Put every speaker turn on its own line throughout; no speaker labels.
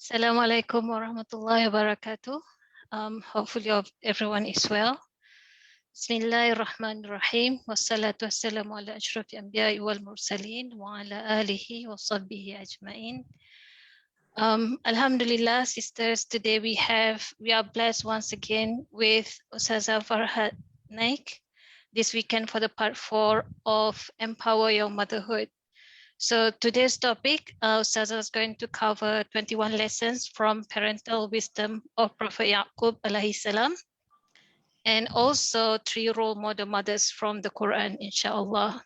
Assalamu alaikum wa rahmatullahi wa barakatuh. Hopefully everyone is well. Bismillahirrahmanirrahim. Wassalatu wassalamu ala ashrafi anbiya'i wal mursaleen wa ala alihi wa sahbihi ajma'in. Alhamdulillah, sisters, today we are blessed once again with Ustazah Farhat Naik this weekend for the part 4 of Empower Your Motherhood. So today's topic, Ustazah is going to cover 21 lessons from parental wisdom of Prophet Yaqub alayhi salam, and also 3 role model mothers from the Quran, inshallah.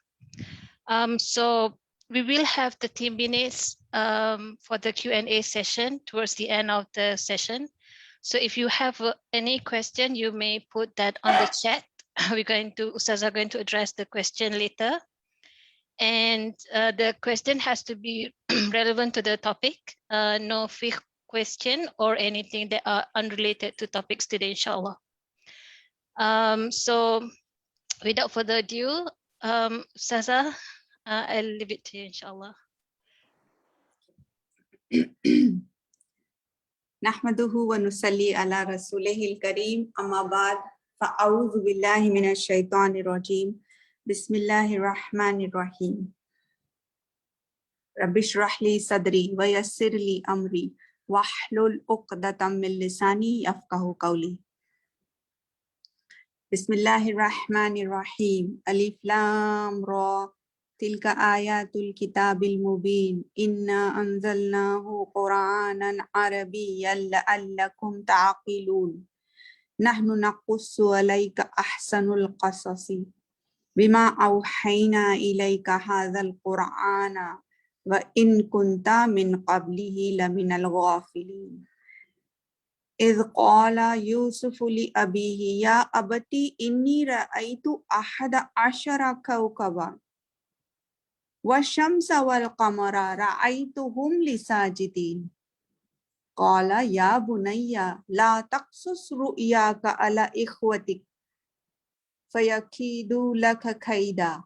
So we will have 30 minutes for the Q&A session towards the end of the session. So if you have any question, you may put that on the chat. Ustazah are going to address the question later. And the question has to be relevant to the topic, no fiqh question or anything that are unrelated to topics today, inshallah. So without further ado, Ustazah, I'll leave it to you, inshallah.
Nahmaduhu wa nusalli ala rasulihil kareem, amma ba'd, fa'a'udhu billahi minash shaitanir rajim. Bismillahirrahmanirrahim. Rabbi shrah li sadri wa yassir li amri wahlul uqdatam min lisani yafqahu qawli. Bismillahirrahmanirrahim. Alif lam ra. Tilka ayatul kitabil mubin. Inna anzalnahu Qur'anan arabiyyan la'allakum ta'qilun. Nahnu naqussu alayka ahsanul qasasi. Bima awhayna ilayka hadzal Qur'ana wa in kunta min qablihi laminal ghafilin. إذ قال يوسف لأبيه يا أبتي إني رأيت 11 كوكبا والشمس والقمر رأيتهم لي ساجدين قال يا بني لا تقصص رؤياك على إخوتك فيكيدوا لك كيدا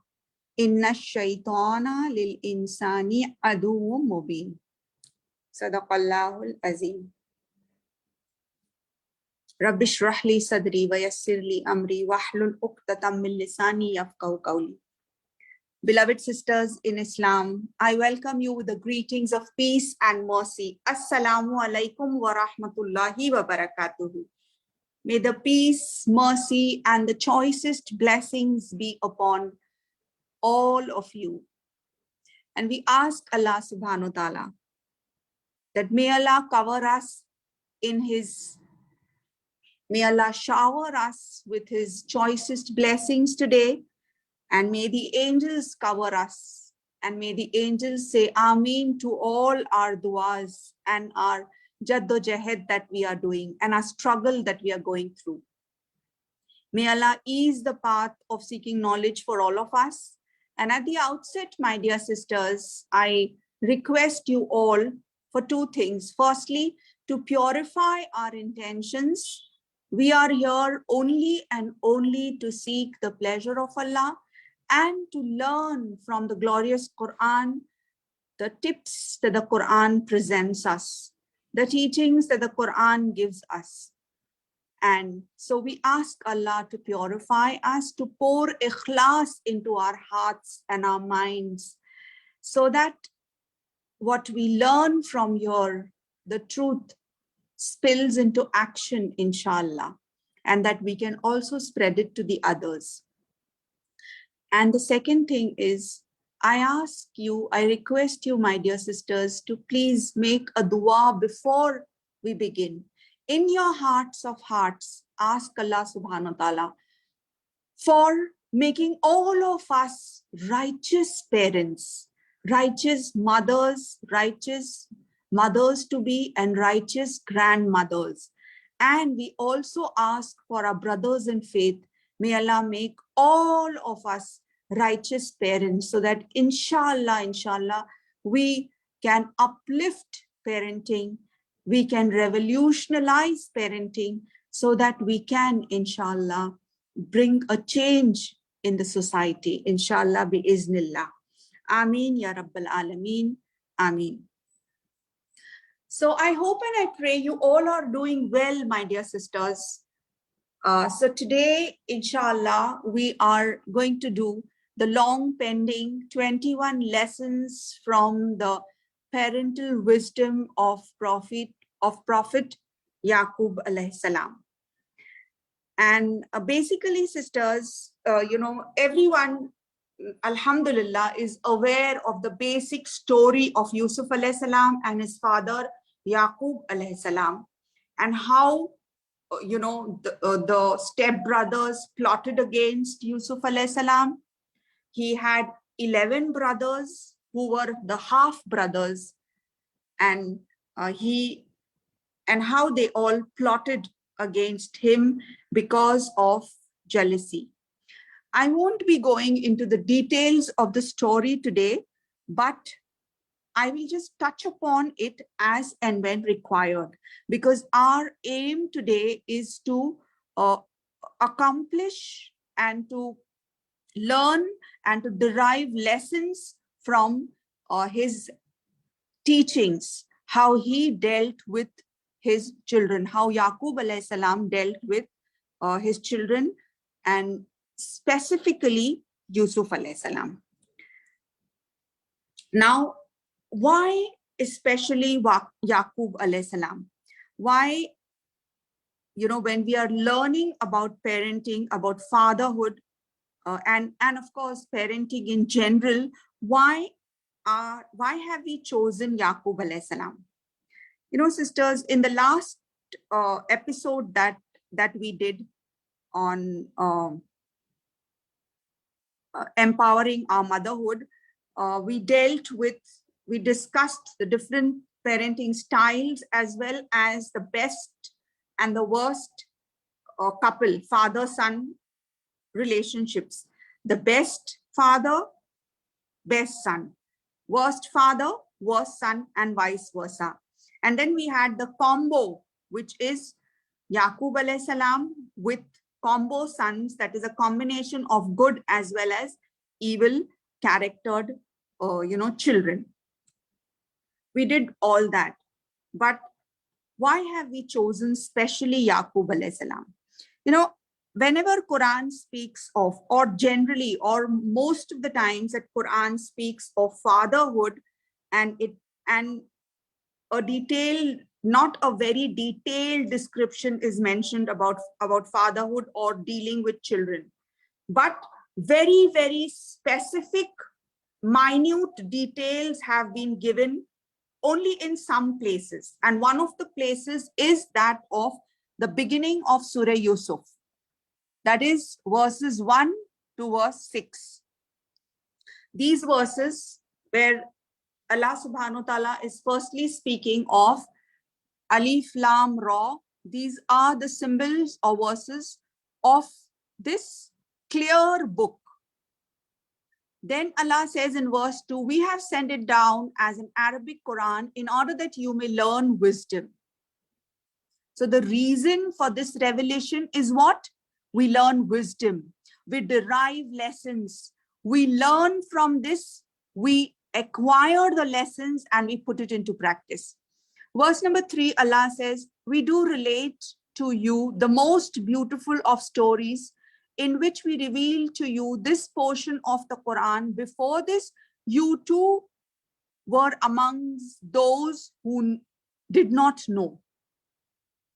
إن الشيطان للإنسان عدو مبين. صدق الله العظيم. Rabbi shrah li sadri wa yassir li amri wahlul uqdatam min lisani yafqahu qawli. Beloved sisters in Islam, I welcome you with the greetings of peace and mercy. Assalamu alaikum wa rahmatullahi wa barakatuhu. May the peace, mercy, and the choicest blessings be upon all of you. And we ask Allah subhanahu wa ta'ala that may Allah cover us in His May Allah shower us with His choicest blessings today, and may the angels cover us, and may the angels say Ameen to all our duas and our jaddo-jahid that we are doing and our struggle that we are going through. May Allah ease the path of seeking knowledge for all of us. And at the outset, my dear sisters, I request you all for 2 things. Firstly, to purify our intentions. We are here only and only to seek the pleasure of Allah and to learn from the glorious Quran, the tips that the Quran presents us, the teachings that the Quran gives us. And so we ask Allah to purify us, to pour ikhlas into our hearts and our minds, so that what we learn from here, the truth, spills into action, inshallah, and that we can also spread it to the others. And the second thing is, I request you, my dear sisters, to please make a dua before we begin. In your hearts of hearts, ask Allah subhanahu wa ta'ala for making all of us righteous parents, righteous mothers to be, and righteous grandmothers. And we also ask for our brothers in faith, may Allah make all of us righteous parents, so that inshallah, we can uplift parenting, we can revolutionize parenting, so that we can inshallah bring a change in the society, inshallah bi-iznillah. Ameen ya Rabbal Alameen. Ameen. So I hope and I pray you all are doing well, my dear sisters. So today, inshallah, we are going to do the long pending 21 lessons from the parental wisdom of Prophet Yaqub alayhi salam. And basically, sisters, everyone, alhamdulillah, is aware of the basic story of Yusuf alayhi salam and his father Yaqub alayhi salam, and how the stepbrothers plotted against Yusuf alayhi salam. He had 11 brothers who were the half brothers, and how they all plotted against him because of jealousy. I won't be going into the details of the story today, but I will just touch upon it as and when required, because our aim today is to accomplish and to learn and to derive lessons from his teachings, how he dealt with his children, how Yaqub alayhi salam dealt with his children, and specifically Yusuf alayhi salam. Now, why especially Yaqub alayhi salam? Why, when we are learning about parenting, about fatherhood, and of course parenting in general, why have we chosen Yaqub alayhi salam? Sisters, in the last episode that we did on empowering our motherhood, we discussed the different parenting styles, as well as the best and the worst couple, father-son relationships. The best father, best son. Worst father, worst son, and vice versa. And then we had the combo, which is Yaqub alayhi salam with combo sons, that is a combination of good as well as evil charactered children. We did all that. But why have we chosen specially Yaqub alayhi salam? Whenever Quran speaks of, or generally, or most of the times that Quran speaks of fatherhood, and a detailed, not a very detailed description is mentioned about fatherhood or dealing with children, but very, very specific, minute details have been given only in some places. And one of the places is that of the beginning of Surah Yusuf. That is verses 1 to verse 6. These verses where Allah subhanahu wa ta'ala is firstly speaking of Alif, Lam, Ra. These are the symbols or verses of this clear book. Then Allah says in verse 2, we have sent it down as an Arabic Quran in order that you may learn wisdom. So the reason for this revelation is what? We learn wisdom. We derive lessons. We learn from this. We acquire the lessons and we put it into practice. Verse number 3, Allah says, we do relate to you the most beautiful of stories, in which we reveal to you this portion of the Quran. Before this, you too were amongst those who did not know,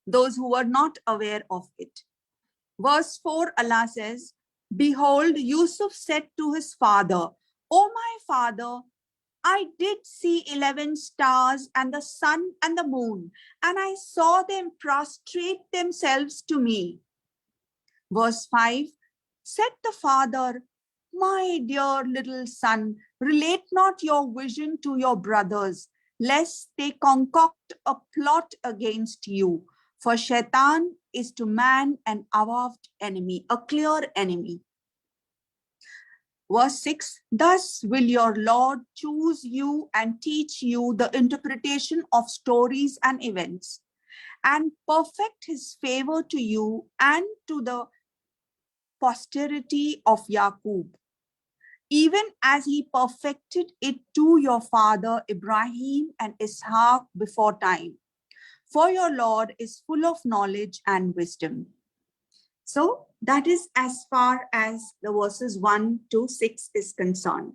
those who were not aware of it. Verse 4, Allah says, behold, Yusuf said to his father, O my father, I did see 11 stars and the sun and the moon, and I saw them prostrate themselves to me. Verse 5, said the father, my dear little son, relate not your vision to your brothers, lest they concoct a plot against you. For Shaitan is to man an avowed enemy, a clear enemy. Verse 6, thus will your Lord choose you and teach you the interpretation of stories and events, and perfect his favor to you and to the posterity of Yaqub. even as he perfected it to your father Ibrahim and Ishaq before time. For your Lord is full of knowledge and wisdom. So that is as far as the verses 1 to 6 is concerned.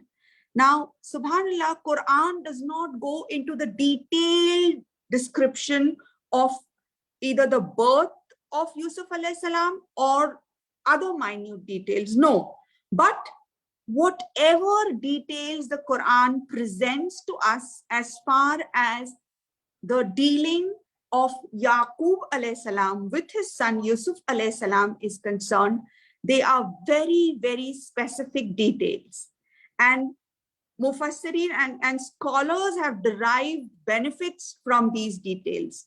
Now, subhanallah, Quran does not go into the detailed description of either the birth of Yusuf alayhi salam or other minute details. No, but whatever details the Quran presents to us as far as the dealing of Yaqub alayhi salam with his son Yusuf alayhi salam is concerned, they are very, very specific details. And Mufassirin and scholars have derived benefits from these details.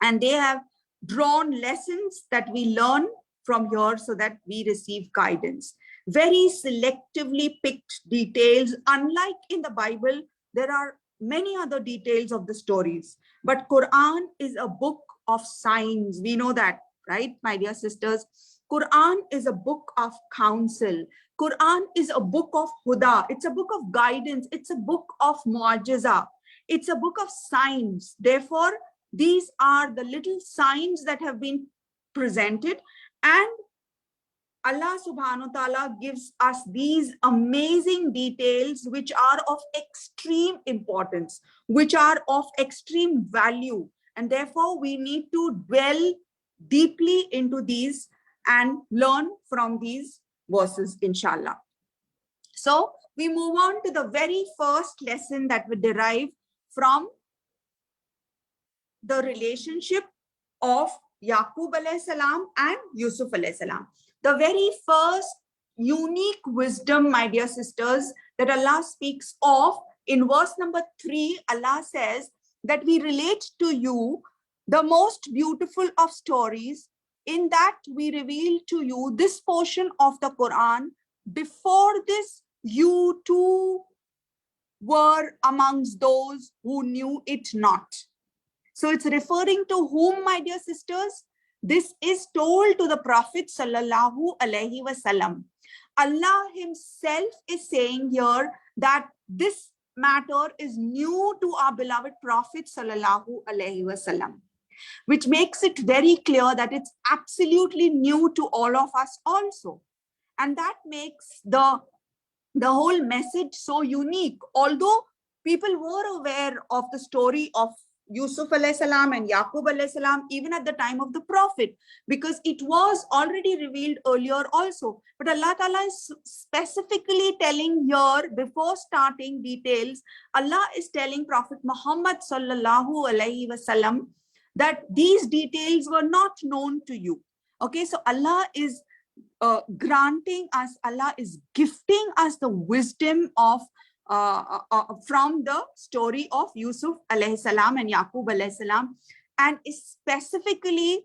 And they have drawn lessons that we learn from here so that we receive guidance. Very selectively picked details. Unlike in the Bible, there are many other details of the stories. But Quran is a book of signs. We know that, right, my dear sisters? Quran is a book of counsel. Quran is a book of huda. It's a book of guidance. It's a book of mu'ajiza. It's a book of signs. Therefore, these are the little signs that have been presented, and Allah subhanahu wa ta'ala gives us these amazing details which are of extreme importance, which are of extreme value. And therefore, we need to dwell deeply into these and learn from these verses, inshallah. So we move on to the very first lesson that we derive from the relationship of Yaqub alayhi salam and Yusuf alayhi salam. The very first unique wisdom, my dear sisters, that Allah speaks of in verse number 3, Allah says that we relate to you the most beautiful of stories, in that we reveal to you this portion of the Quran. Before this, you too were amongst those who knew it not. So it's referring to whom, my dear sisters? This is told to the Prophet sallallahu alaihi wasallam. Allah himself is saying here that this matter is new to our beloved Prophet sallallahu alaihi wasallam, which makes it very clear that it's absolutely new to all of us also. And that makes the whole message so unique. Although people were aware of the story of Yusuf alayhi salam and Yaqub alayhi salam even at the time of the Prophet, because it was already revealed earlier also. But Allah Ta'ala is specifically telling here, before starting details, Allah is telling Prophet Muhammad sallallahu alaihi wasallam that these details were not known to you. Okay, so Allah is granting us, Allah is gifting us the wisdom of from the story of Yusuf alayhi salam and Yaqub alayhi salam, and specifically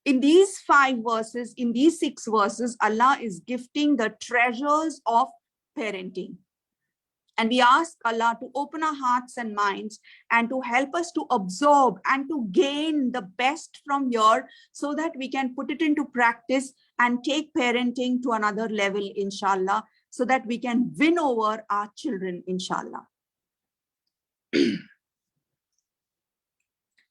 in these 5 verses, in these 6 verses, Allah is gifting the treasures of parenting. And we ask Allah to open our hearts and minds and to help us to absorb and to gain the best from here, so that we can put it into practice and take parenting to another level, inshallah, so that we can win over our children, inshallah.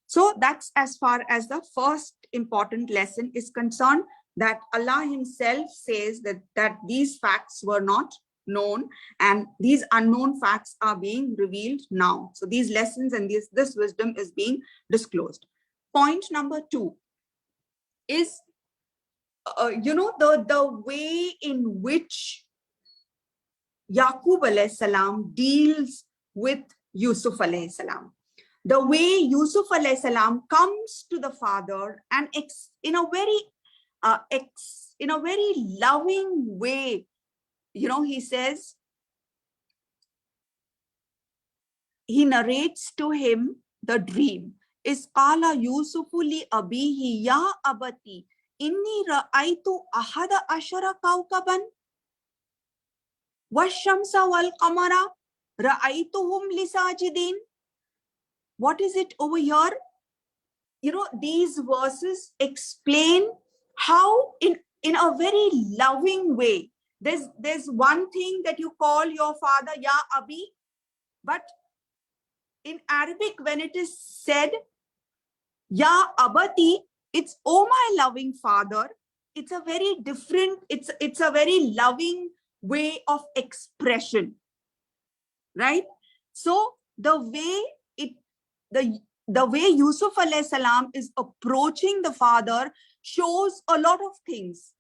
So that's as far as the first important lesson is concerned, that Allah himself says that these facts were not known, and these unknown facts are being revealed now. So these lessons and this wisdom is being disclosed. Point number 2 is, the way in which Yaqub alayhi salam deals with Yusuf alayhi salam. The way Yusuf alayhi salam comes to the father and in a very loving way, he says, he narrates to him the dream. Is qala Yusufu li abihi ya abati inni ra'aytu ahada ashara kawkaban washamsa wal qamara ra'aytuhum li sajidin. What is it over here? These verses explain how in a very loving way There's one thing that you call your father Ya Abi, but in Arabic, when it is said Ya Abati, it's oh my loving father. It's a very different, it's a very loving way of expression, right? So the way the way Yusuf alayhi salam is approaching the father shows a lot of things.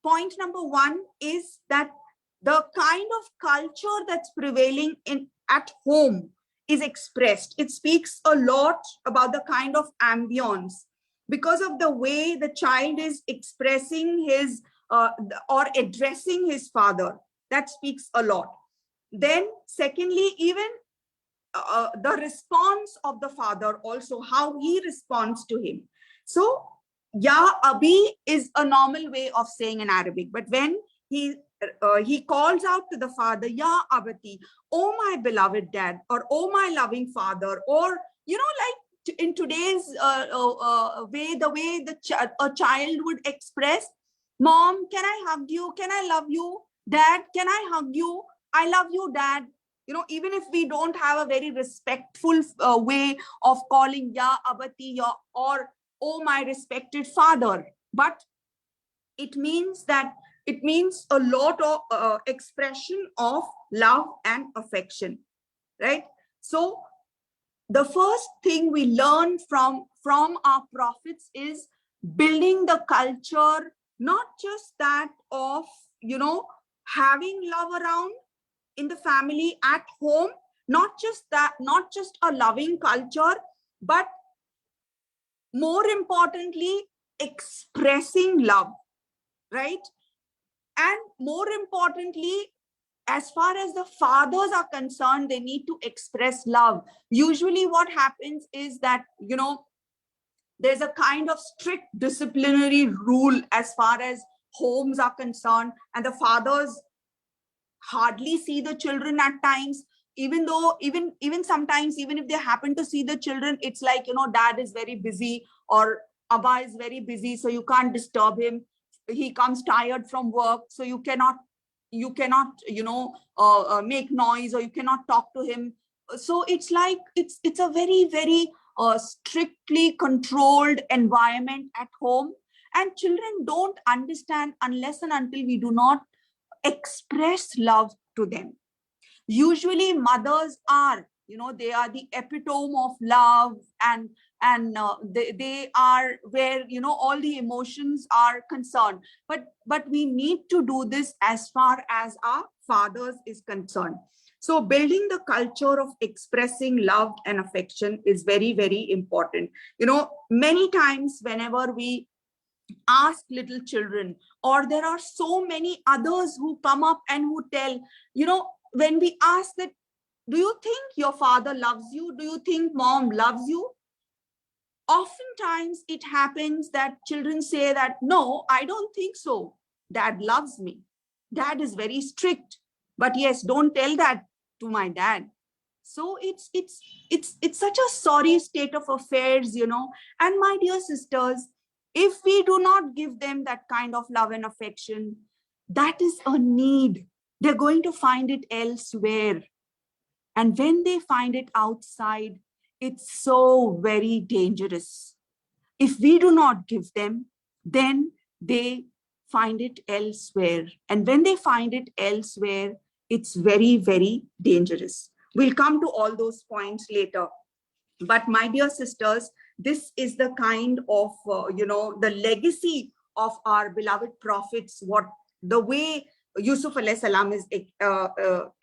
Point number one is that the kind of culture that's prevailing at home is expressed. It speaks a lot about the kind of ambience because of the way the child is expressing his or addressing his father. That speaks a lot. Then secondly, even the response of the father also, how he responds to him. So Ya Abi is a normal way of saying in Arabic, but when he calls out to the father, Ya Abati, oh my beloved dad, or oh my loving father, or like in today's way, the way a child would express, Mom, can I hug you? Can I love you? Dad, can I hug you? I love you, Dad. Even if we don't have a very respectful way of calling Ya Abati or oh my respected father, but it means a lot of expression of love and affection, right? So the first thing we learn from our prophets is building the culture, not just that of having love around in the family at home, not just a loving culture, but more importantly, expressing love, right? And more importantly, as far as the fathers are concerned, they need to express love. Usually what happens is that, there's a kind of strict disciplinary rule as far as homes are concerned, and the fathers hardly see the children at times, even though even sometimes, even if they happen to see the children, it's like, dad is very busy or Abba is very busy, so you can't disturb him. He comes tired from work, so you cannot make noise, or you cannot talk to him. So it's like it's a very, very strictly controlled environment at home, and children don't understand unless and until we do not express love to them. Usually mothers are, they are the epitome of love, and they are where all the emotions are concerned, but we need to do this as far as our fathers is concerned. So building the culture of expressing love and affection is very, very important. Many times whenever we ask little children, or there are so many others who come up and who tell, when we ask that, do you think your father loves you? Do you think mom loves you? Oftentimes it happens that children say that, no, I don't think so. Dad loves me. Dad is very strict. But yes, don't tell that to my dad. So it's such a sorry state of affairs, And my dear sisters, if we do not give them that kind of love and affection, that is a need. They're going to find it elsewhere. And when they find it outside, it's so very dangerous. If we do not give them, then they find it elsewhere. And when they find it elsewhere, it's very, very dangerous. We'll come to all those points later. But my dear sisters, this is the kind of, the legacy of our beloved prophets, what the way Yusuf alayhi salam is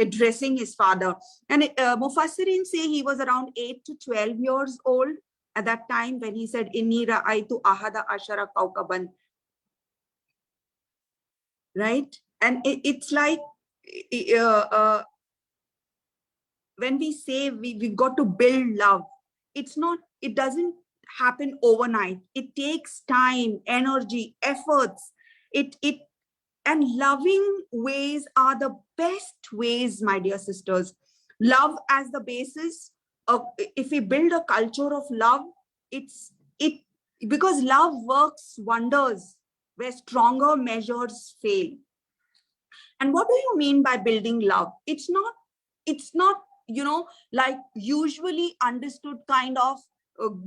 addressing his father. And Mufassirin say he was around 8 to 12 years old at that time when he said, Inni ra'aytu ahada ashara kawkaban. Right? And it's like, when we say we've got to build love, it doesn't happen overnight. It takes time, energy, efforts. And loving ways are the best ways, my dear sisters. Love as the basis of, if we build a culture of love, because love works wonders where stronger measures fail. And what do you mean by building love? It's not, like usually understood kind of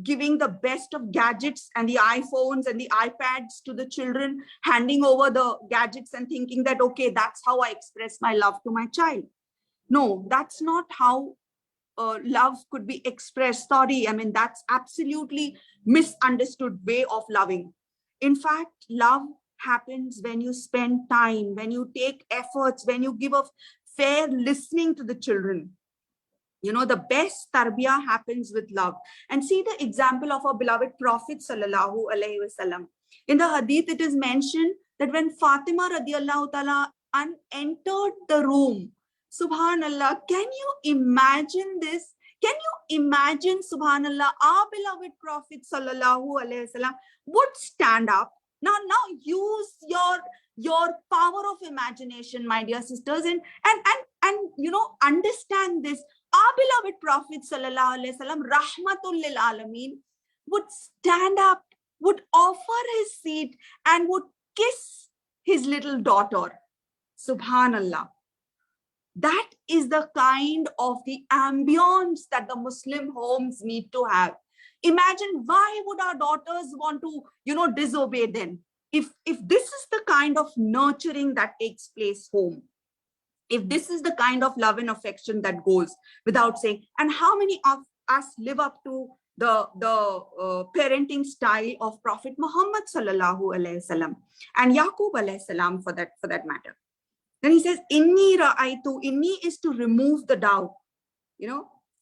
giving the best of gadgets and the iPhones and the iPads to the children, handing over the gadgets and thinking that, okay, that's how I express my love to my child. No, that's not how love could be expressed. Sorry, I mean, that's absolutely misunderstood way of loving. In fact, love happens when you spend time, when you take efforts, when you give a fair listening to the children. The best tarbiyah happens with love. And see the example of our beloved Prophet sallallahu alaihi wasallam. In the hadith, it is mentioned that when Fatima radiallahu ta'ala entered the room, subhanallah, can you imagine this? Can you imagine, subhanallah, our beloved Prophet sallallahu alaihi wasallam would stand up. Now use your power of imagination, my dear sisters, and understand this. Our beloved Prophet sallallahu alaihi wasallam, rahmatul lil alameen, would stand up, would offer his seat, and would kiss his little daughter. Subhanallah. That is the kind of the ambience that the Muslim homes need to have. Imagine, why would our daughters want to, disobey them? If this is the kind of nurturing that takes place home, if this is the kind of love and affection that goes without saying, and how many of us live up to the parenting style of Prophet Muhammad sallallahu alaihi wasallam and Yaqub alaihi salam for that matter. Then he says, inni ra'aytu, inni is to remove the doubt.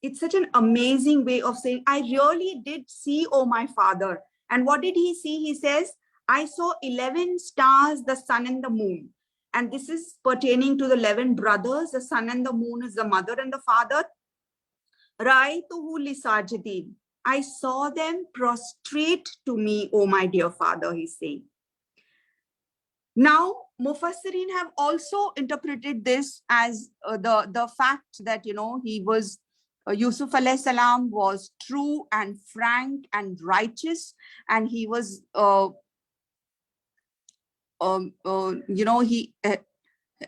It's such an amazing way of saying, I really did see, oh my father. And what did he see? He says, I saw 11 stars, the sun and the moon. And this is pertaining to the 11 brothers. The sun and the moon is the mother and the father. Ra'aytuhu li sajidin. I saw them prostrate to me, oh my dear father, he's saying. Now, Mufassirin have also interpreted this as the fact that, he was, Yusuf alayhi salam was true and frank and righteous, and he was,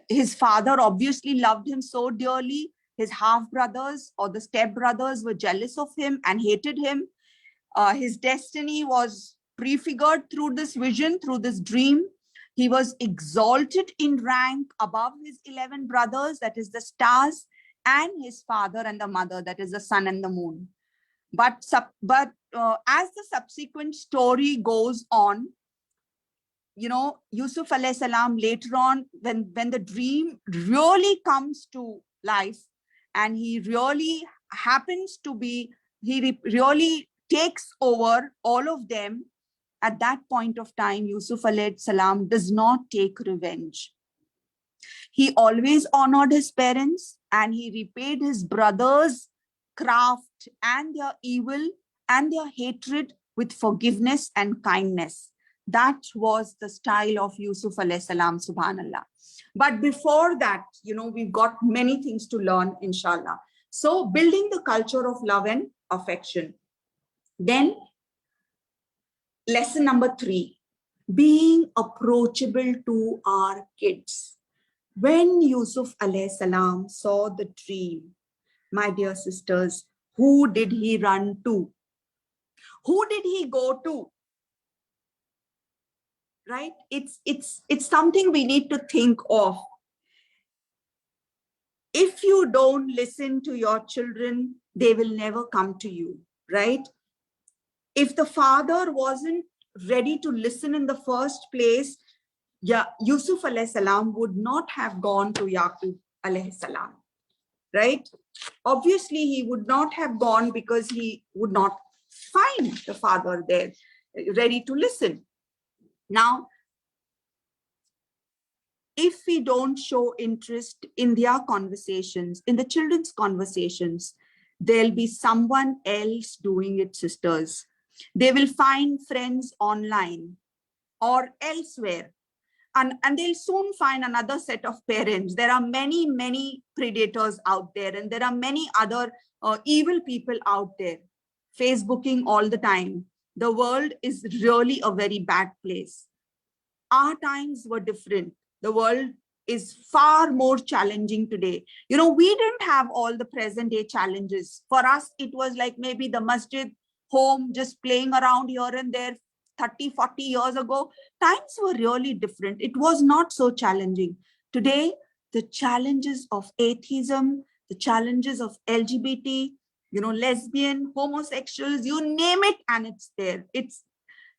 his father obviously loved him so dearly. His half brothers or the step brothers were jealous of him and hated him. His destiny was prefigured through this vision, through this dream. He was exalted in rank above his 11 brothers, that is the stars, and his father and the mother, that is the sun and the moon. But as the subsequent story goes on, Yusuf alayhi salam later on, when the dream really comes to life, and he really happens to be, he really takes over all of them, at that point of time, Yusuf alayhi salam does not take revenge. He always honored his parents, and he repaid his brothers' craft and their evil and their hatred with forgiveness and kindness. That was the style of Yusuf alayhi salam, subhanallah. But before that, we've got many things to learn, inshallah. So building the culture of love and affection. Then lesson number 3, being approachable to our kids. When Yusuf alayhi salam saw the dream, my dear sisters, who did he run to? Who did he go to? Right? It's something we need to think of. If you don't listen to your children, they will never come to you, right? If the father wasn't ready to listen in the first place, Yusuf alayhi salam would not have gone to Yaqub alayhi salam, right? Obviously, he would not have gone because he would not find the father there ready to listen. Now, if we don't show interest in their conversations, in the children's conversations, there'll be someone else doing it, sisters. They will find friends online or elsewhere, and they'll soon find another set of parents. There are many, many predators out there, and there are many other evil people out there, Facebooking all the time. The world is really a very bad place. Our times were different. The world is far more challenging today. You know, we didn't have all the present day challenges. For us, it was like maybe the masjid, home, just playing around here and there 30, 40 years ago. Times were really different. It was not so challenging. Today, the challenges of atheism, the challenges of LGBT, you know, lesbian, homosexuals, you name it, and it's there. It's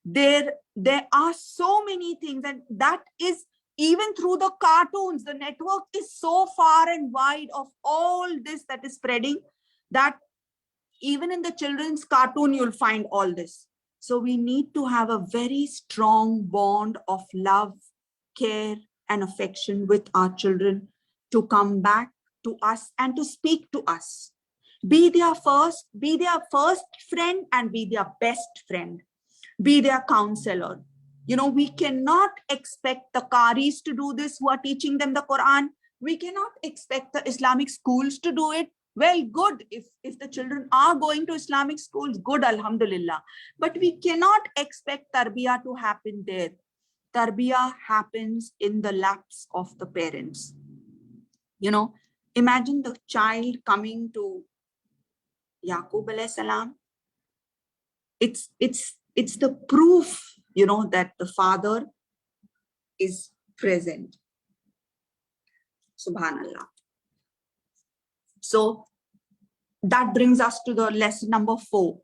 there. There are so many things, and that is even through the cartoons. The network is so far and wide of all this that is spreading, that even in the children's cartoon, you'll find all this. So we need to have a very strong bond of love, care, and affection with our children to come back to us and to speak to us. Be their first friend and be their best friend. Be their counselor. You know, we cannot expect the Qaris to do this who are teaching them the Quran. We cannot expect the Islamic schools to do it. Well, good. If the children are going to Islamic schools, good, alhamdulillah. But we cannot expect tarbiyah to happen there. Tarbiyah happens in the laps of the parents. You know, imagine the child coming to Yaqub alayhi salam. It's the proof, you know, that the father is present. Subhanallah. So that brings us to the lesson number 4.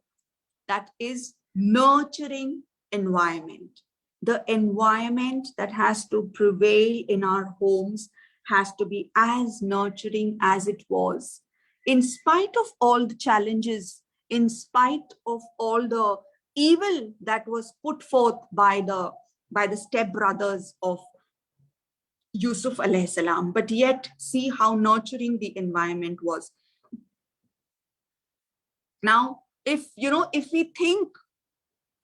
That is nurturing environment. The environment that has to prevail in our homes has to be as nurturing as it was. In spite of all the challenges, in spite of all the evil that was put forth by the stepbrothers of Yusuf alayhi salam, but yet see how nurturing the environment was. Now, if we think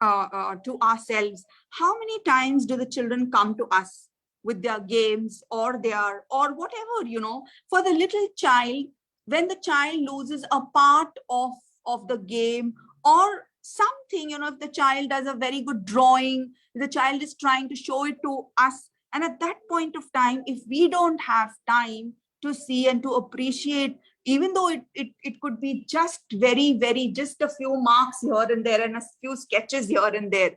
to ourselves, how many times do the children come to us with their games or whatever, you know, for the little child, when the child loses a part of the game or something, you know, if the child does a very good drawing, the child is trying to show it to us. And at that point of time, if we don't have time to see and to appreciate, even though it could be just just a few marks here and there and a few sketches here and there,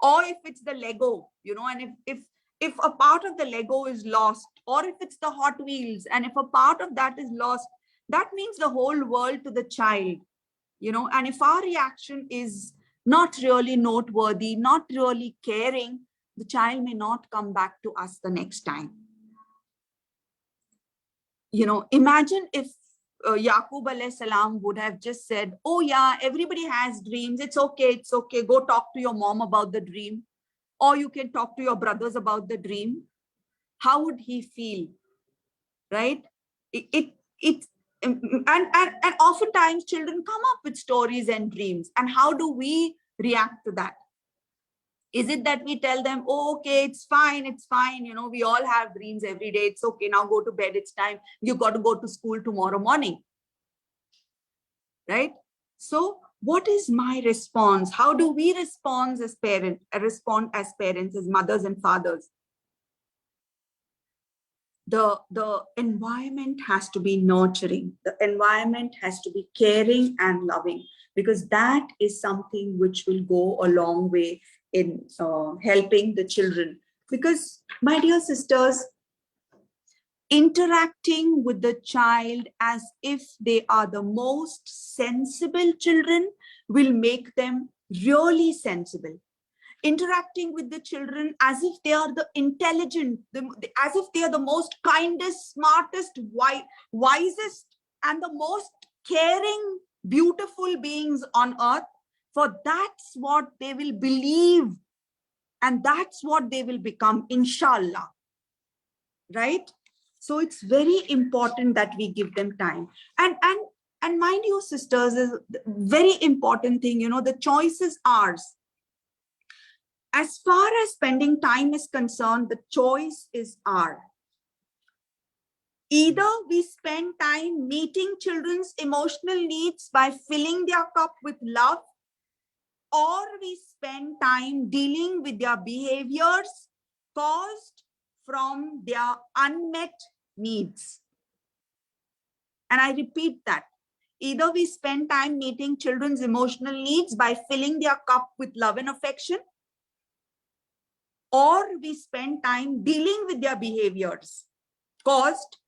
or if it's the Lego, you know, and if a part of the Lego is lost, or if it's the Hot Wheels, and if a part of that is lost, that means the whole world to the child, you know. And if our reaction is not really noteworthy, not really caring, the child may not come back to us the next time. You know, imagine if Yaqub alayhi salam would have just said, oh yeah, everybody has dreams. It's okay. Go talk to your mom about the dream. Or you can talk to your brothers about the dream. How would he feel? Right? And oftentimes children come up with stories and dreams. And how do we react to that? Is it that we tell them, oh, okay, it's fine, you know, we all have dreams every day, it's okay, now go to bed, it's time, you've got to go to school tomorrow morning, right? So what is my response? How do we respond as parents, as mothers and fathers? The environment has to be nurturing. The environment has to be caring and loving, because that is something which will go a long way in helping the children. Because, my dear sisters, interacting with the child as if they are the most sensible children will make them really sensible. Interacting with the children as if they are the intelligent, as if they are the most kindest, smartest, wisest, and the most caring, beautiful beings on earth, for that's what they will believe and that's what they will become, inshallah. Right? So it's very important that we give them time. And mind you, sisters, is a very important thing, you know, the choice is ours. As far as spending time is concerned, the choice is ours. Either we spend time meeting children's emotional needs by filling their cup with love, or we spend time dealing with their behaviors caused from their unmet needs. And I repeat that. Either we spend time meeting children's emotional needs by filling their cup with love and affection, or we spend time dealing with their behaviors caused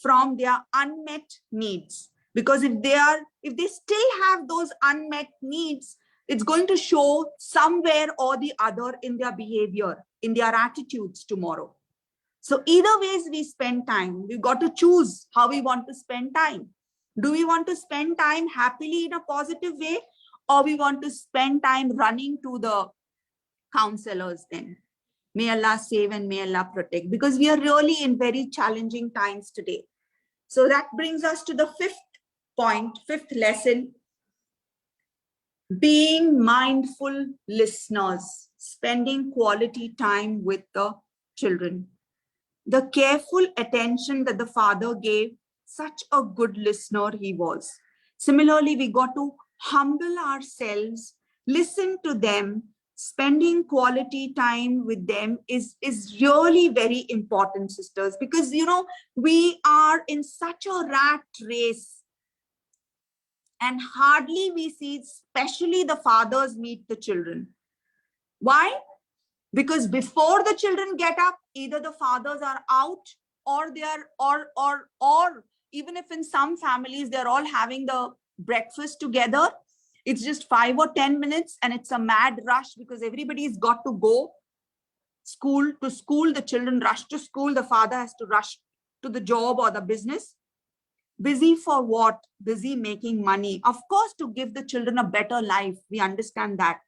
from their unmet needs. Because if they still have those unmet needs, it's going to show somewhere or the other in their behavior, in their attitudes tomorrow. So either ways we spend time, we've got to choose how we want to spend time. Do we want to spend time happily in a positive way, or we want to spend time running to the counselors then? May Allah save and may Allah protect, because we are really in very challenging times today. So that brings us to the fifth lesson: being mindful listeners, spending quality time with the children. The careful attention that the father gave, such a good listener he was. Similarly, we got to humble ourselves, listen to them. Spending quality time with them is really very important, sisters, because, we are in such a rat race, and hardly we see, especially the fathers, meet the children. Why? Because before the children get up, either the fathers are out, or they are, or even if in some families they're all having the breakfast together, it's just 5 or 10 minutes and it's a mad rush because everybody's got to go to school. The children rush to school. The father has to rush to the job or the business. Busy for what? Busy making money. Of course, to give the children a better life. We understand that.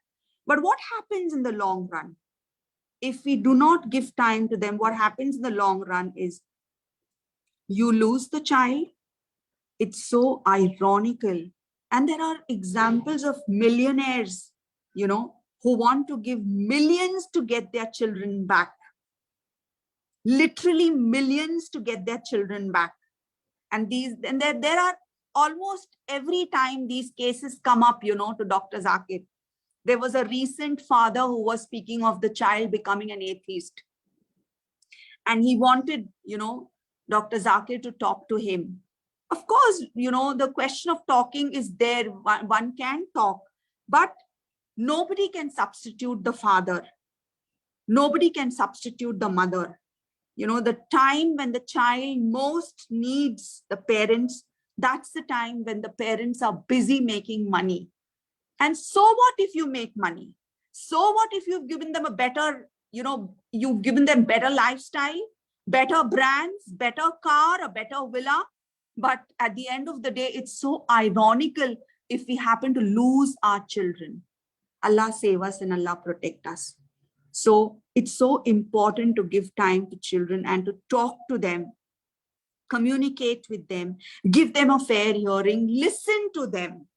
But what happens in the long run? If we do not give time to them, what happens in the long run is you lose the child. It's so ironical. And there are examples of millionaires, who want to give millions to get their children back. Literally millions to get their children back. And there are almost every time these cases come up, to Dr. Zakir. There was a recent father who was speaking of the child becoming an atheist. And he wanted, Dr. Zakir to talk to him. Of course, the question of talking is there. One can talk, but nobody can substitute the father. Nobody can substitute the mother. The time when the child most needs the parents, that's the time when the parents are busy making money. And so what if you make money? So what if you've given them a better, you've given them better lifestyle, better brands, better car, a better villa? But at the end of the day, it's so ironical if we happen to lose our children. Allah save us and Allah protect us. So it's so important to give time to children and to talk to them, communicate with them, give them a fair hearing, listen to them.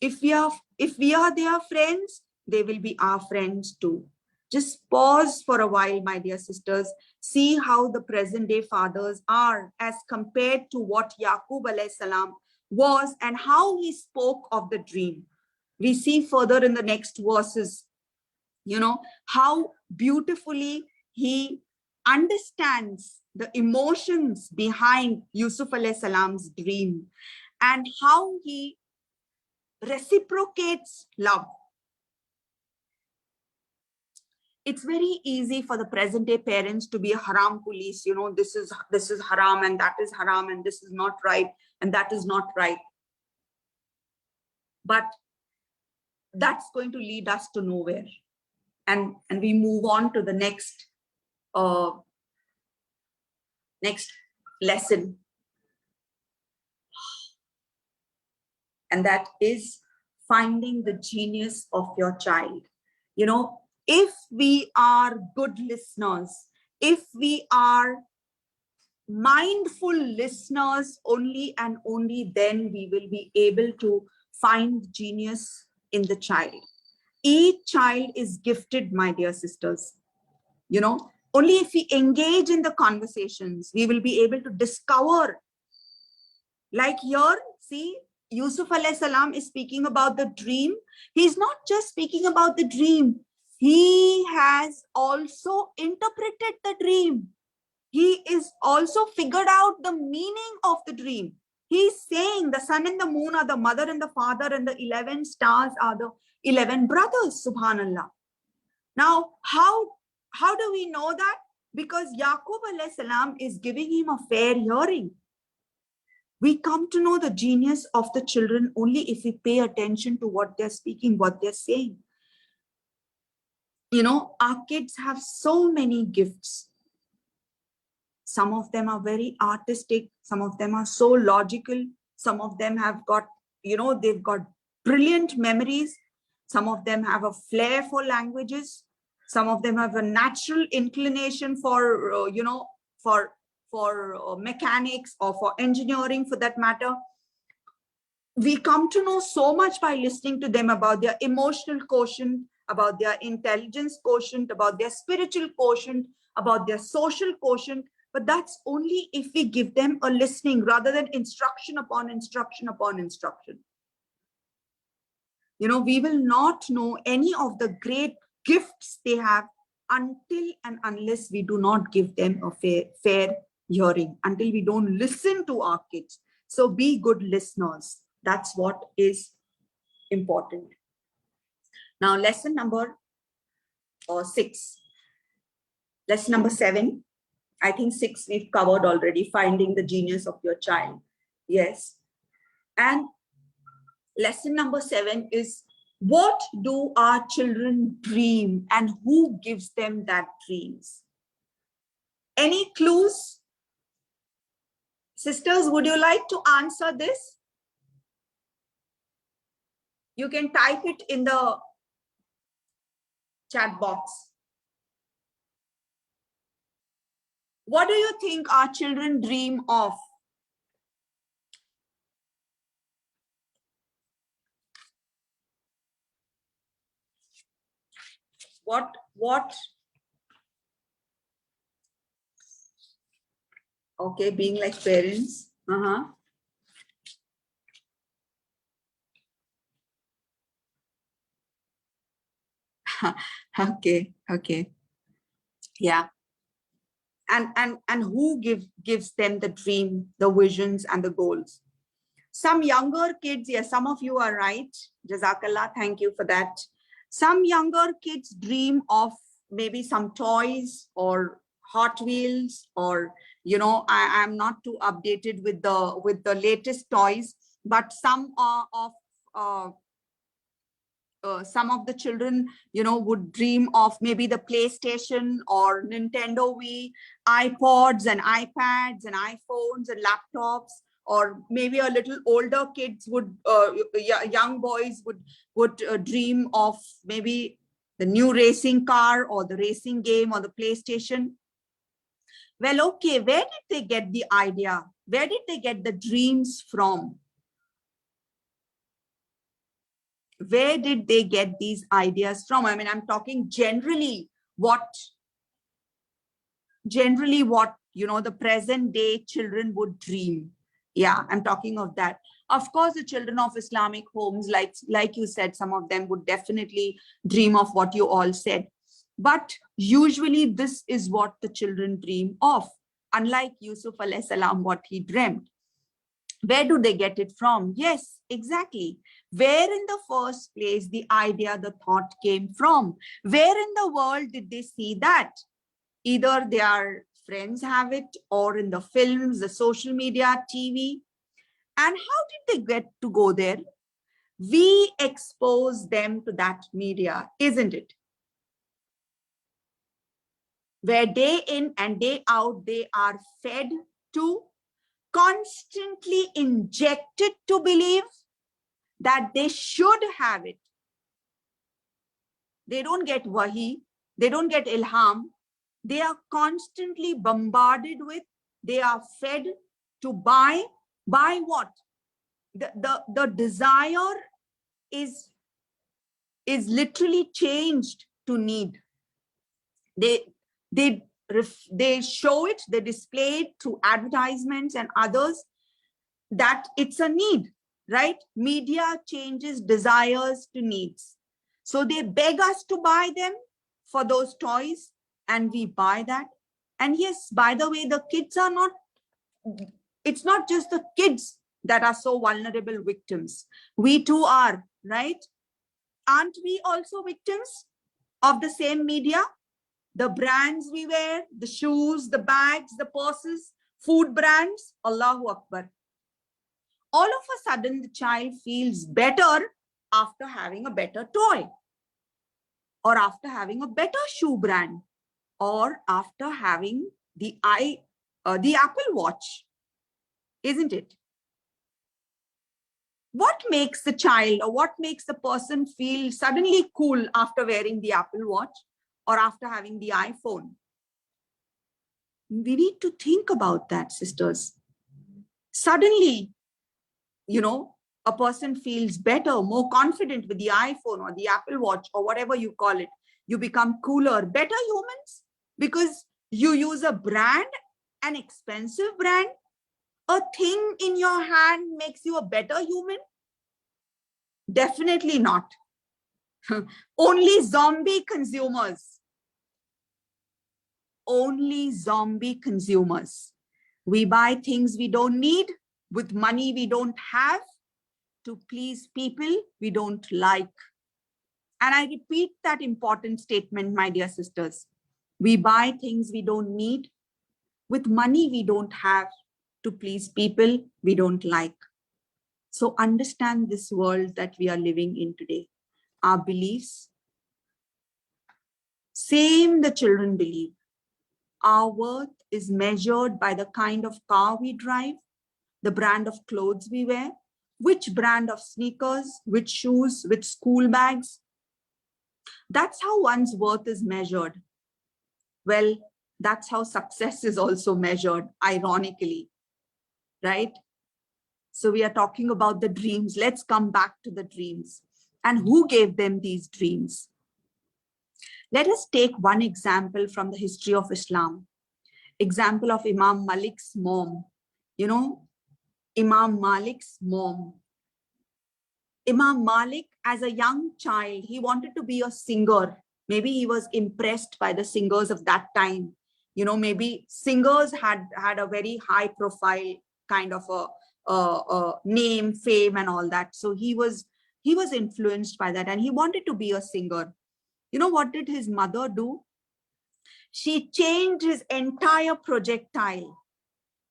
If we are their friends, they will be our friends too. Just pause for a while, my dear sisters. See how the present day fathers are as compared to what Yaqub alayhi salam was and how he spoke of the dream. We see further in the next verses, how beautifully he understands the emotions behind Yusuf alayhi salam's dream and how he reciprocates love. It's very easy for the present day parents to be a haram police. This is haram and that is haram and this is not right and that is not right. But that's going to lead us to nowhere. And we move on to the next lesson. And that is finding the genius of your child. If we are good listeners, if we are mindful listeners, only and only then we will be able to find genius in the child. Each child is gifted, my dear sisters. Only if we engage in the conversations, we will be able to discover. Like here, see, Yusuf alayhi salam is speaking about the dream. He's not just speaking about the dream. he has also interpreted the dream. He is also figured out the meaning of the dream. He's saying the sun and the moon are the mother and the father, and the 11 stars are the 11 brothers, subhanallah. Now, how do we know that? Because Yaqub alayhi salam is giving him a fair hearing. We come to know the genius of the children only if we pay attention to what they're speaking, what they're saying. You know, our kids have so many gifts. Some of them are very artistic. Some of them are so logical. Some of them have got, you know, they've got brilliant memories. Some of them have a flair for languages. Some of them have a natural inclination for, you know, for mechanics or for engineering for that matter. We come to know so much by listening to them about their emotional quotient, about their intelligence quotient, about their spiritual quotient, about their social quotient. But that's only if we give them a listening rather than instruction upon instruction upon instruction. You know, we will not know any of the great gifts they have until and unless we do not give them a fair hearing, until we don't listen to our kids. So be good listeners. That's what is important. Now, lesson number 6. Lesson number 7. I think 6 we've covered already, finding the genius of your child. Yes. And lesson number 7 is, what do our children dream and who gives them that dreams? Any clues? Sisters, would you like to answer this? You can type it in the chat box. What do you think our children dream of? What? Okay, being like parents. Okay. Yeah. And who gives them the dream, the visions and the goals? Some younger kids, yes, some of you are right. Jazakallah, thank you for that. Some younger kids dream of maybe some toys or Hot Wheels, or, you know, I'm not too updated with the latest toys, but some of the children, you know, would dream of maybe the PlayStation or Nintendo Wii, iPods and iPads and iPhones and laptops. Or maybe a little older kids would, young boys would dream of maybe the new racing car or the racing game or the PlayStation. Well, okay, where did they get the idea? Where did they get the dreams from? Where did they get these ideas from? I mean, I'm talking generally what, you know, the present day children would dream. Yeah, I'm talking of that. Of course, the children of Islamic homes, like you said, some of them would definitely dream of what you all said. But usually this is what the children dream of. Unlike Yusuf alayhi salam, what he dreamt. Where do they get it from? Yes, exactly. Where in the first place the idea, the thought came from? Where in the world did they see that? Either their friends have it, or in the films, the social media, TV. And how did they get to go there? We expose them to that media, isn't it? Where day in and day out, they are fed to, constantly injected to believe that they should have it. They don't get wahi, they don't get ilham. They are constantly bombarded with, they are fed to buy what? The desire is literally changed to need. They show it, they display it through advertisements and others, that it's a need, right? Media changes desires to needs. So they beg us to buy them, for those toys and we buy that. And yes, by the way, the kids are not, it's not just the kids that are so vulnerable victims. We too are, right? Aren't we also victims of the same media? The brands we wear, the shoes, the bags, the purses, food brands, Allahu Akbar. All of a sudden, the child feels better after having a better toy, or after having a better shoe brand, or after having the Apple Watch, isn't it? What makes the child or what makes the person feel suddenly cool after wearing the Apple Watch or after having the iPhone? We need to think about that, sisters. Suddenly, a person feels better, more confident with the iPhone or the Apple Watch or whatever you call it. You become cooler, better humans because you use a brand, an expensive brand. A thing in your hand makes you a better human? Definitely not. Only zombie consumers. Only zombie consumers. We buy things we don't need with money we don't have to please people we don't like. And I repeat that important statement, my dear sisters. We buy things we don't need with money we don't have to please people we don't like. So understand this world that we are living in today. Our beliefs, same the children believe. Our worth is measured by the kind of car we drive, the brand of clothes we wear, which brand of sneakers, which shoes, which school bags. That's how one's worth is measured. Well, that's how success is also measured, ironically, right? So we are talking about the dreams. Let's come back to the dreams. And who gave them these dreams? Let us take one example from the history of Islam. Example of Imam Malik's mom. Imam Malik's mom. Imam Malik, as a young child, he wanted to be a singer. Maybe he was impressed by the singers of that time. Maybe singers had a very high profile kind of a name, fame and all that. So he was influenced by that and he wanted to be a singer. What did his mother do? She changed his entire projectile.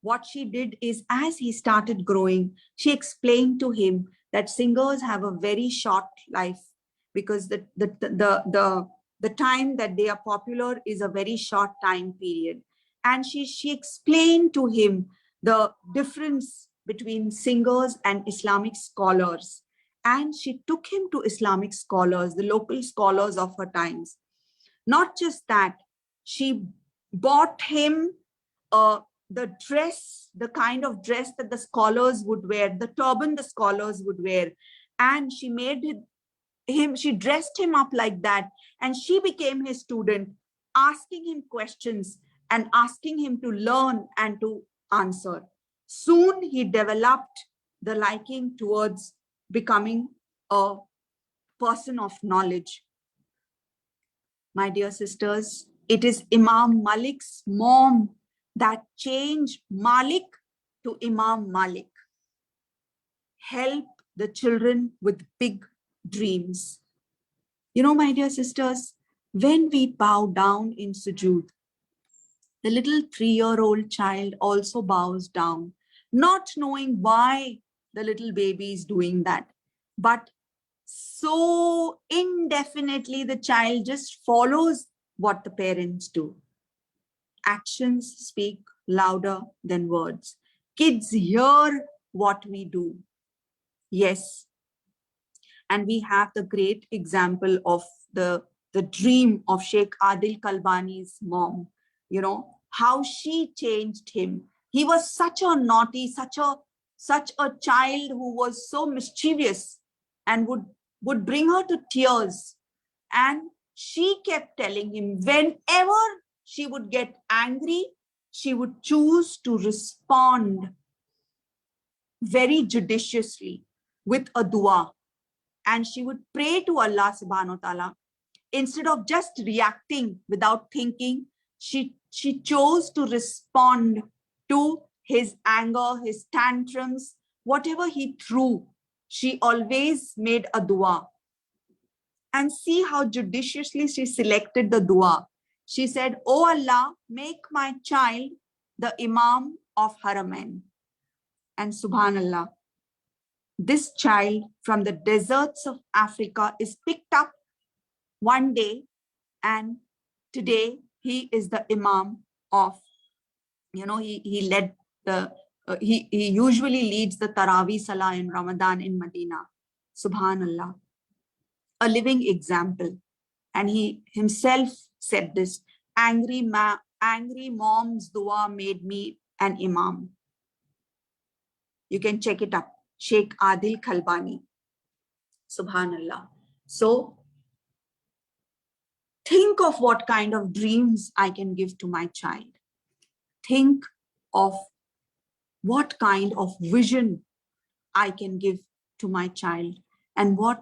What she did is, as he started growing, she explained to him that singers have a very short life because the time that they are popular is a very short time period. And she explained to him the difference between singers and Islamic scholars. And she took him to Islamic scholars, the local scholars of her times. Not just that, she bought him the dress, the kind of dress that the scholars would wear, the turban the scholars would wear. And she made him, she dressed him up like that. And she became his student, asking him questions and asking him to learn and to answer. Soon he developed the liking towards becoming a person of knowledge. My dear sisters, it is Imam Malik's mom that changed Malik to Imam Malik. Help the children with big dreams. My dear sisters, when we bow down in sujood, the little 3-year-old child also bows down, not knowing why the little baby is doing that. But so indefinitely, the child just follows what the parents do. Actions speak louder than words. Kids hear what we do. Yes. And we have the great example of the dream of Sheikh Adil Kalbani's mom, how she changed him. He was such a naughty, such a child who was so mischievous and would bring her to tears. And she kept telling him whenever she would get angry, she would choose to respond very judiciously with a dua. And she would pray to Allah subhanahu wa ta'ala instead of just reacting without thinking, she chose to respond to his anger, his tantrums, whatever he threw. She always made a dua. And see how judiciously she selected the dua. She said, "Oh Allah, make my child the Imam of Haramain." And subhanallah, this child from the deserts of Africa is picked up one day, and today he is the Imam of, he led the, he usually leads the Taraweeh Salah in Ramadan in Medina. Subhanallah, a living example. And he himself said this, angry mom's dua made me an Imam. You can check it up, Sheikh Adil Khalbani. Subhanallah. So think of what kind of dreams I can give to my child. Think of what kind of vision I can give to my child, and what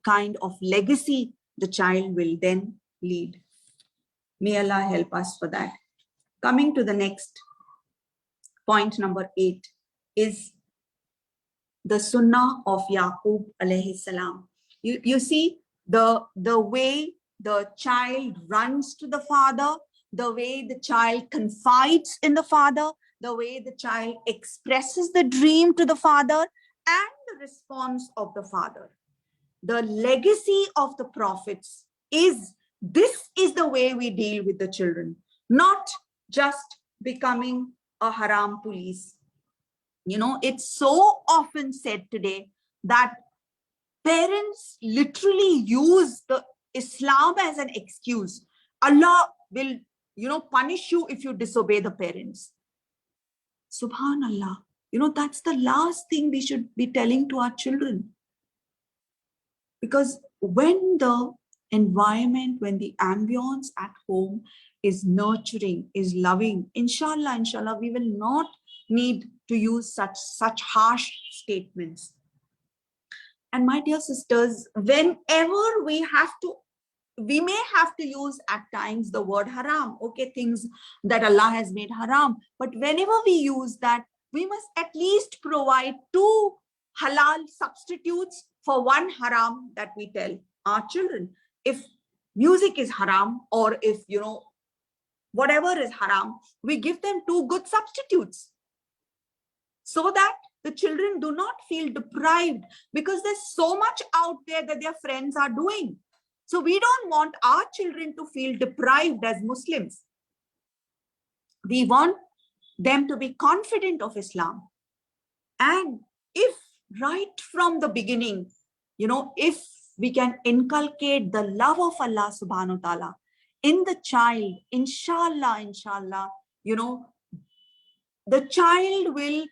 kind of legacy the child will then lead. May Allah help us for that. Coming to the next point, number 8, is the Sunnah of Yaqub alayhi salam. You see the way the child runs to the father, the way the child confides in the father, the way the child expresses the dream to the father, and the response of the father. The legacy of the prophets is, this is the way we deal with the children, not just becoming a haram police. It's so often said today that parents literally use the Islam as an excuse. Allah will, punish you if you disobey the parents. Subhanallah. That's the last thing we should be telling to our children. Because when the environment, when the ambience at home is nurturing, is loving, inshallah, we will not need to use such harsh statements. And my dear sisters, whenever we may have to use at times the word haram, okay, things that Allah has made haram, but whenever we use that, we must at least provide 2 halal substitutes for one haram that we tell our children. If music is haram, or if, whatever is haram, we give them 2 good substitutes, so that the children do not feel deprived, because there's so much out there that their friends are doing. So we don't want our children to feel deprived as Muslims. We want them to be confident of Islam. And if right from the beginning, if we can inculcate the love of Allah subhanahu wa ta'ala in the child, inshallah, the child will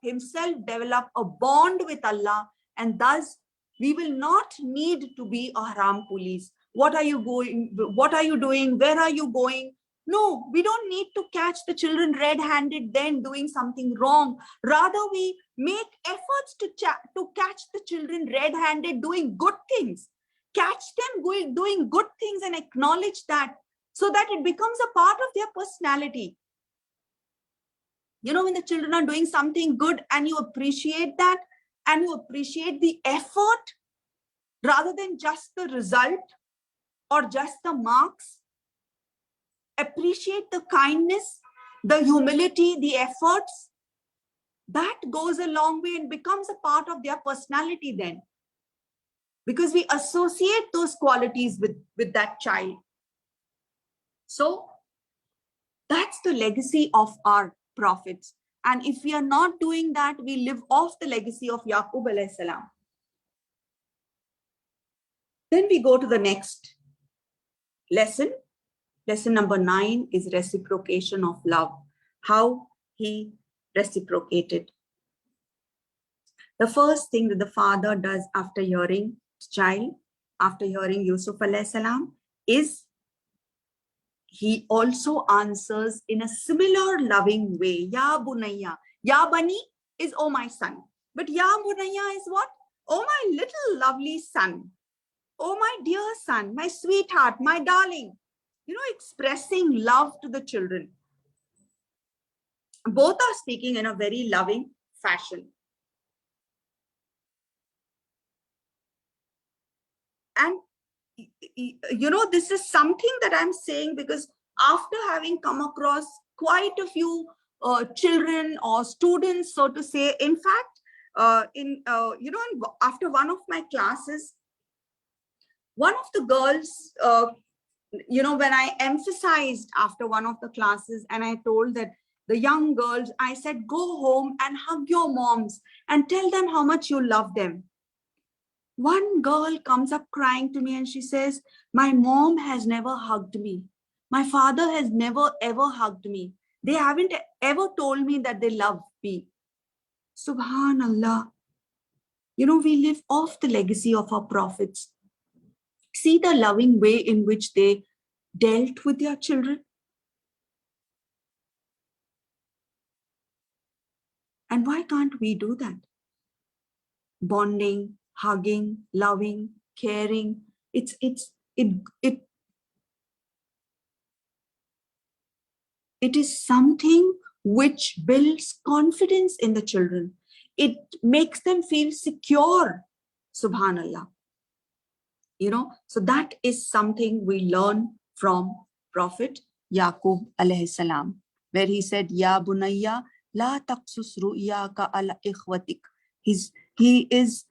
himself develop a bond with Allah, and thus we will not need to be a haram police. What are you doing? Where are you going? No, we don't need to catch the children red-handed then doing something wrong. Rather, we make efforts to catch the children red-handed doing good things. Catch them doing good things and acknowledge that, so that it becomes a part of their personality. When the children are doing something good and you appreciate that, and you appreciate the effort rather than just the result or just the marks, appreciate the kindness, the humility, the efforts, that goes a long way and becomes a part of their personality then. Because we associate those qualities with that child. So that's the legacy of our prophets. And if we are not doing that, we live off the legacy of Yaqub alayhi salam. Then we go to the next lesson. Lesson number 9 is reciprocation of love. How he reciprocated. The first thing that the father does after hearing the child, after hearing Yusuf alayhi salam, is he also answers in a similar loving way. Ya bunayya. Ya bani is, oh my son. But ya bunayya is what? Oh my little lovely son. oh my dear son, my sweetheart, my darling, expressing love to the children. Both are speaking in a very loving fashion. And this is something that I'm saying because after having come across quite a few children or students, so to say, in fact, after one of my classes, one of the girls, when I emphasized after one of the classes and I told that the young girls, I said, go home and hug your moms and tell them how much you love them. One girl comes up crying to me and she says, my mom has never hugged me. My father has never ever hugged me. They haven't ever told me that they love me. Subhanallah. We live off the legacy of our prophets. See the loving way in which they dealt with their children. And why can't we do that? Bonding, hugging, loving, caring. It is something which builds confidence in the children. It makes them feel secure. Subhanallah. So that is something we learn from Prophet Yaqub alayhi salam, where he said, Ya bunayya, la taqsus ru'yaka ala ikhwatik. He is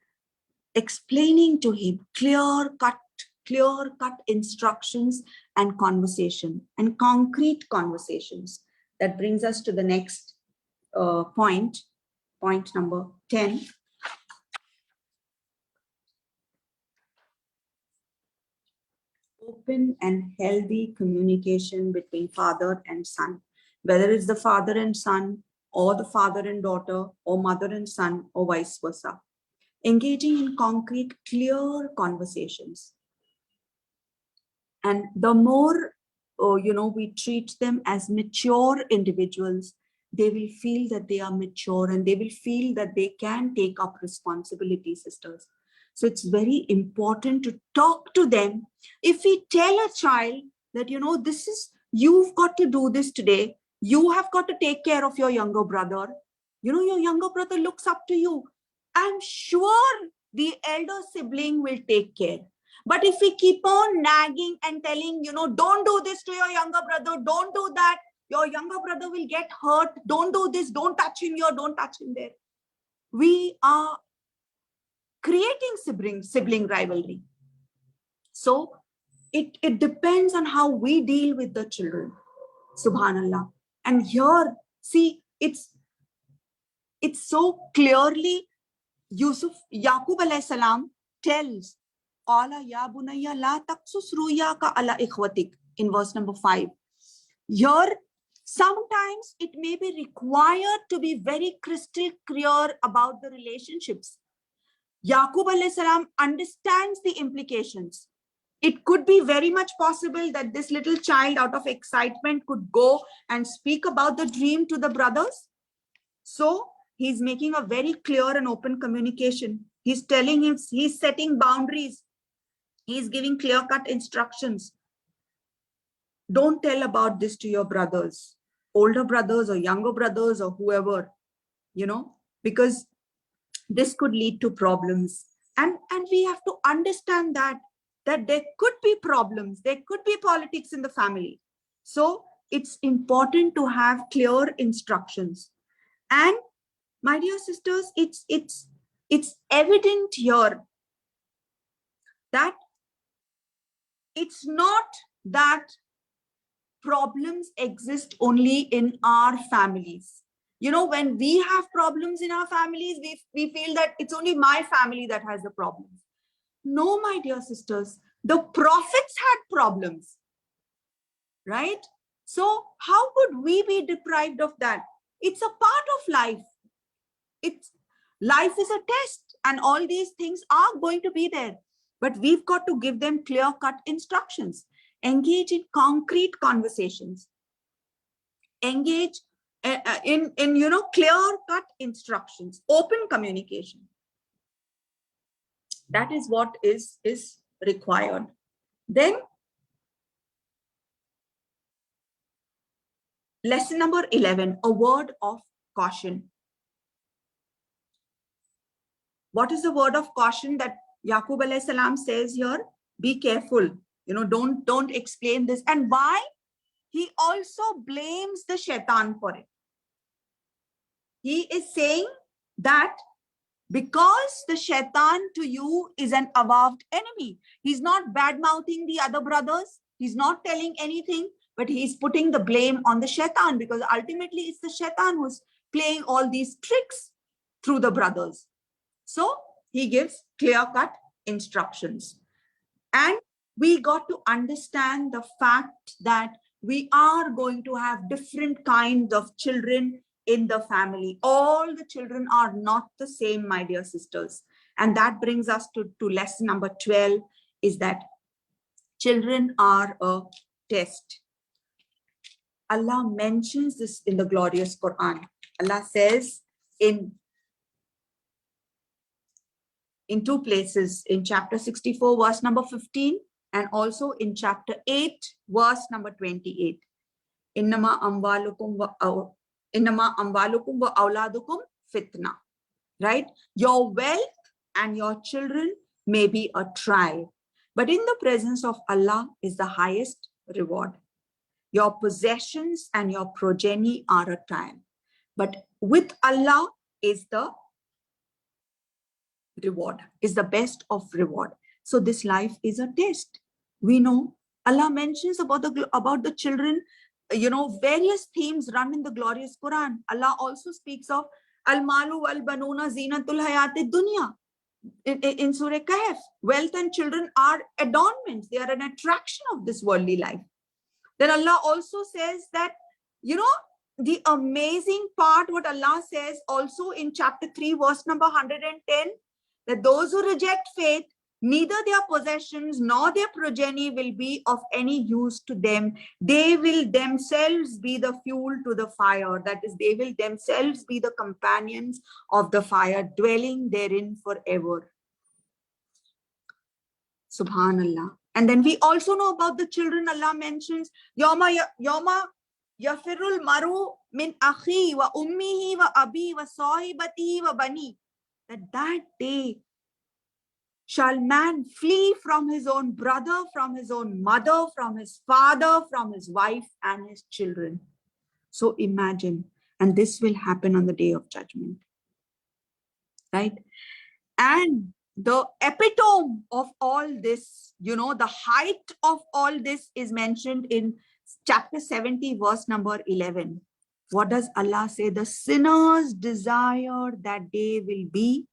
explaining to him clear-cut instructions and conversation and concrete conversations. That brings us to the next point number 10. Open and healthy communication between father and son, whether it's the father and son or the father and daughter or mother and son or vice versa. Engaging in concrete, clear conversations. And the more, we treat them as mature individuals, they will feel that they are mature and they will feel that they can take up responsibility, sisters. So it's very important to talk to them. If we tell a child that, you've got to do this today, you have got to take care of your younger brother. Your younger brother looks up to you. I'm sure the elder sibling will take care. But if we keep on nagging and telling, don't do this to your younger brother, don't do that, your younger brother will get hurt, don't do this, don't touch him here, don't touch him there. We are creating sibling rivalry. So it depends on how we deal with the children. Subhanallah. And here, see, it's so clearly Yaqub alayhi salam tells Qala ya bunayya la taqsus ru'yaka ala ikhwatik in verse number 5. Here, sometimes it may be required to be very crystal clear about the relationships. Yaqub alayhi salam understands the implications. It could be very much possible that this little child out of excitement could go and speak about the dream to the brothers. So he's making a very clear and open communication. He's telling him, he's setting boundaries. He's giving clear-cut instructions. Don't tell about this to your brothers, older brothers or younger brothers or whoever, because this could lead to problems. And we have to understand that there could be problems. There could be politics in the family. So it's important to have clear instructions. And my dear sisters, it's evident here that it's not that problems exist only in our families. When we have problems in our families, we feel that it's only my family that has the problems. No, my dear sisters, the prophets had problems, right? So how could we be deprived of that? It's a part of life. Life is a test and all these things are going to be there. But we've got to give them clear-cut instructions. Engage in concrete conversations. Engage in clear-cut instructions, open communication. That is what is required. Then lesson number 11, a word of caution. What is the word of caution that Yaqub alayhi salam says here? Be careful, don't explain this. And why? He also blames the shaitan for it. He is saying that because the shaitan to you is an avowed enemy. He's not bad-mouthing the other brothers. He's not telling anything, but he's putting the blame on the shaitan, because ultimately it's the shaitan who's playing all these tricks through the brothers. So he gives clear-cut instructions. And we got to understand the fact that we are going to have different kinds of children in the family. All the children are not the same, my dear sisters. And that brings us to lesson number 12, is that children are a test. Allah mentions this in the glorious Quran. Allah says in two places, in chapter 64, verse number 15, and also in chapter 8, verse number 28. Innama amwalukum wa awladukum fitna. Right? Your wealth and your children may be a trial, but in the presence of Allah is the highest reward. Your possessions and your progeny are a trial, but with Allah is the reward, is the best of reward. So this life is a test. We know Allah mentions about the children, various themes run in the glorious Quran. Allah also speaks of al-malu wal-banuna zinatul hayati dunya. In Surah Kahf, wealth and children are adornments. They are an attraction of this worldly life. Then Allah also says that, the amazing part, what Allah says also in chapter 3, verse number 110, that those who reject faith, neither their possessions nor their progeny will be of any use to them. They will themselves be the fuel to the fire. That is, they will themselves be the companions of the fire, dwelling therein forever. Subhanallah. And then we also know about the children. Allah mentions, Yawma yafirul maru min akhi wa ummihi wa abi wa sahibatihi wa bani. That day shall man flee from his own brother, from his own mother, from his father, from his wife and his children. So imagine, and this will happen on the day of judgment, right? And the epitome of all this, the height of all this is mentioned in chapter 70, verse number 11. What does Allah say? The sinner's desire that day will be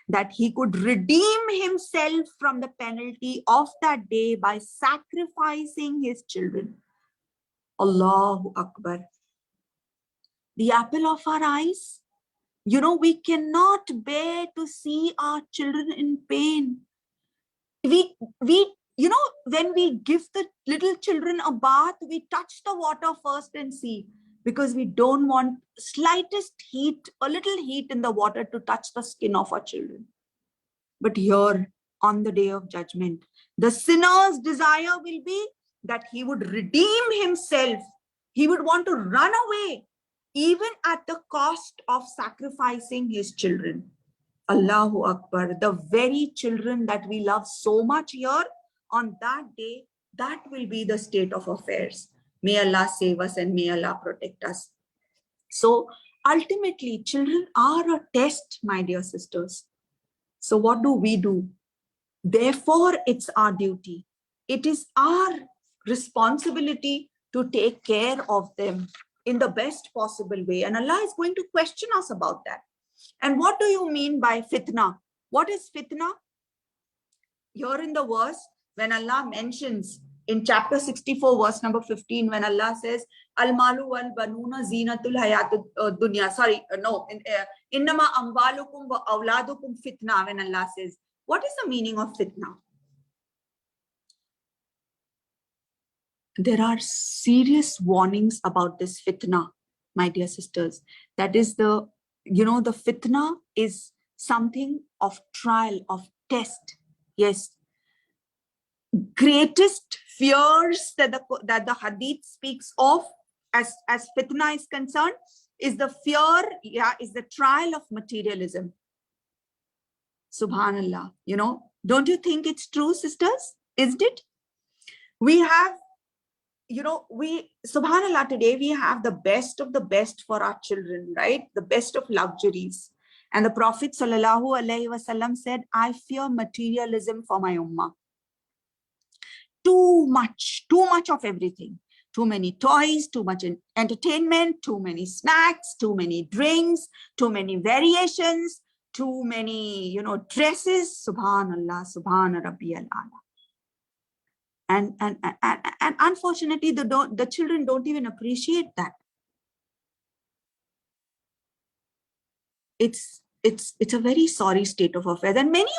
that he could redeem himself from the penalty of that day by sacrificing his children. Allahu Akbar. The apple of our eyes. We cannot bear to see our children in pain. We when we give the little children a bath, we touch the water first and see, because we don't want slightest heat, a little heat in the water to touch the skin of our children. But here on the day of judgment, the sinner's desire will be that he would redeem himself. He would want to run away, even at the cost of sacrificing his children. Allahu Akbar. The very children that we love so much here, on that day, that will be the state of affairs. May Allah save us and may Allah protect us. So ultimately, children are a test, my dear sisters. So what do? Therefore, it's our duty. It is our responsibility to take care of them in the best possible way. And Allah is going to question us about that. And what do you mean by fitna? What is fitna? Here in the verse, when Allah mentions in chapter 64, verse number 15, when Allah says, Al-malu wal-banuna zinatul hayatud dunya. Innama amwalukum wa awladukum fitna. When Allah says, what is the meaning of fitna? There are serious warnings about this fitna, my dear sisters. That is the fitna is something of trial, of test. Yes. greatest fears that the hadith speaks of as fitna is concerned is the fear, is the trial of materialism. Subhanallah, don't you think it's true, sisters? Isn't it? We have, Subhanallah, today we have the best of the best for our children, right? The best of luxuries. And the Prophet ﷺ said, I fear materialism for my ummah. Too much of everything. Too many toys, too much entertainment, too many snacks, too many drinks, too many variations, too many, dresses. Subhanallah, Subhana Rabbiyal A'la. And unfortunately, the children don't even appreciate that. It's a very sorry state of affairs. And many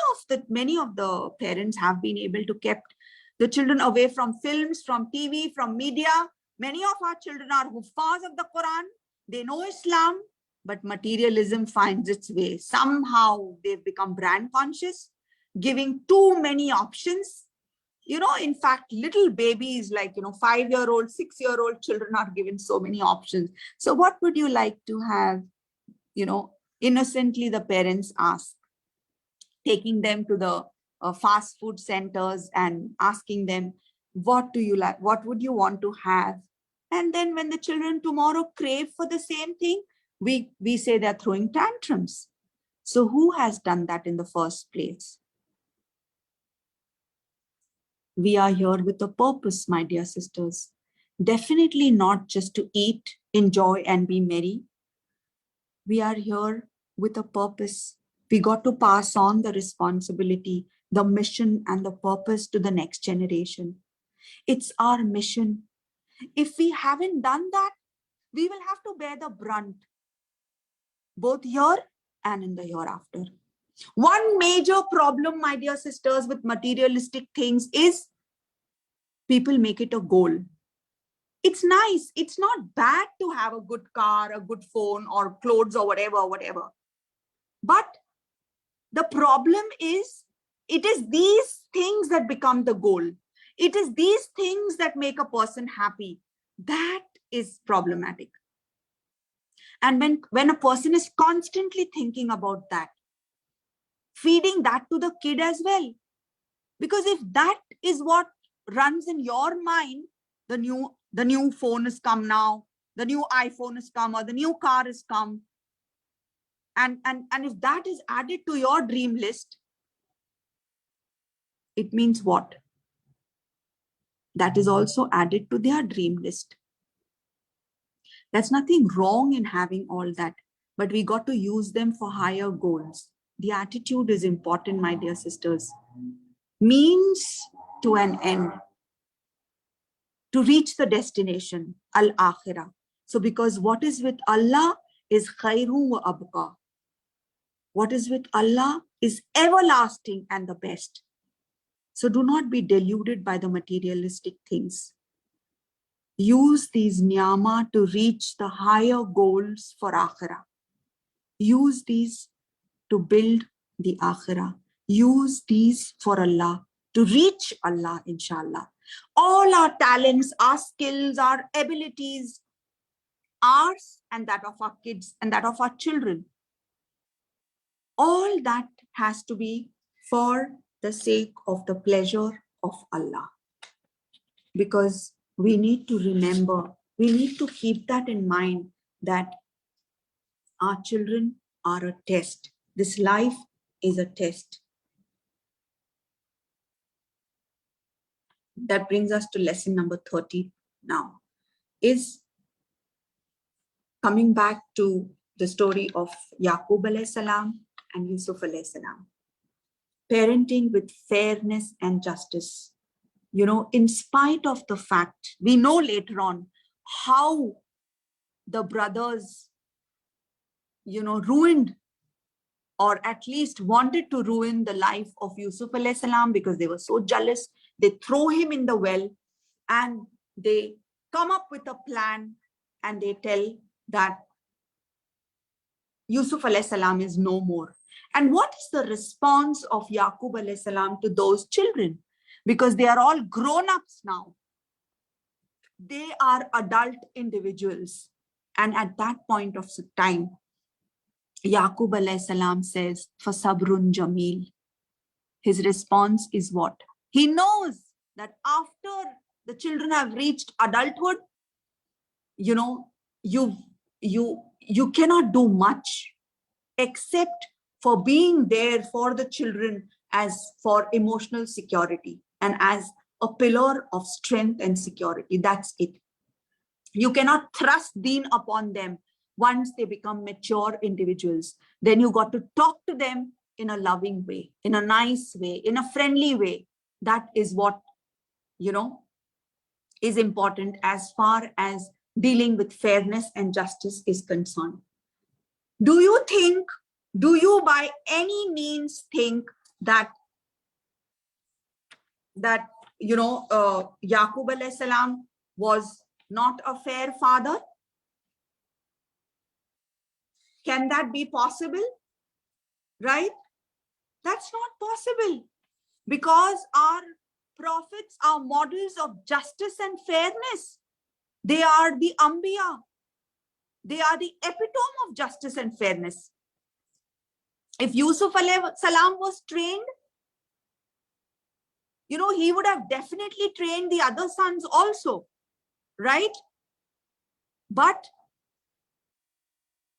of the parents have been able to kept the children away from films, from TV, from media. Many of our children are huffaz of the Quran. They know Islam, but materialism finds its way. Somehow they've become brand conscious, giving too many options. In fact, little babies like, 5-year-old, 6-year-old children are given so many options. So what would you like to have? Innocently the parents ask, taking them to the fast food centers and asking them, what do you like? What would you want to have? And then when the children tomorrow crave for the same thing, we say they're throwing tantrums. So who has done that in the first place? We are here with a purpose, my dear sisters. Definitely not just to eat, enjoy, and be merry. We are here with a purpose. We got to pass on the responsibility, the mission, and the purpose to the next generation. It's our mission. If we haven't done that, we will have to bear the brunt, both here and in the hereafter. One major problem, my dear sisters, with materialistic things is people make it a goal. It's nice. It's not bad to have a good car, a good phone, or clothes, or whatever. But the problem is, it is these things that become the goal. It is these things that make a person happy. That is problematic. And when a person is constantly thinking about that, feeding that to the kid as well. Because if that is what runs in your mind, the new phone has come now, the new iPhone has come, or the new car has come. And if that is added to your dream list, it means what? That is also added to their dream list. There's nothing wrong in having all that, but we got to use them for higher goals. The attitude is important, my dear sisters. Means to an end, to reach the destination, al-akhirah. So because what is with Allah is khairu wa abqa. What is with Allah is everlasting and the best. So do not be deluded by the materialistic things. Use these niyama to reach the higher goals for akhirah. Use these to build the akhirah. Use these for Allah, to reach Allah, inshallah. All our talents, our skills, our abilities, ours and that of our kids and that of our children, all that has to be for the sake of the pleasure of Allah. Because we need to remember, we need to keep that in mind, that our children are a test. This life is a test. That brings us to lesson number 30 now, is coming back to the story of Yaqub alayhi salam and Yusuf alayhi salam. Parenting with fairness and justice. In spite of the fact, we know later on how the brothers, ruined, or at least wanted to ruin the life of Yusuf alayhi salam because they were so jealous. They throw him in the well and they come up with a plan and they tell that Yusuf alayhi salam is no more. And what is the response of Yaqub alayhi salam to those children? because they are all grown-ups now. They are adult individuals. And at that point of time, Yaqub alayhi salam says, "Fasabrun Jameel." His response is what? He knows that after the children have reached adulthood, you cannot do much except for being there for the children as for emotional security and as a pillar of strength and security. That's it. You cannot thrust deen upon them once they become mature individuals. Then you got to talk to them in a loving way, in a nice way, in a friendly way. That is what, is important as far as dealing with fairness and justice is concerned. Do you by any means think that Yaqub alayhi salam was not a fair father? Can that be possible? Right? That's not possible, because our prophets are models of justice and fairness. They are the Anbiya. They are the epitome of justice and fairness. If Yusuf alayhi salam was trained, he would have definitely trained the other sons also, right? But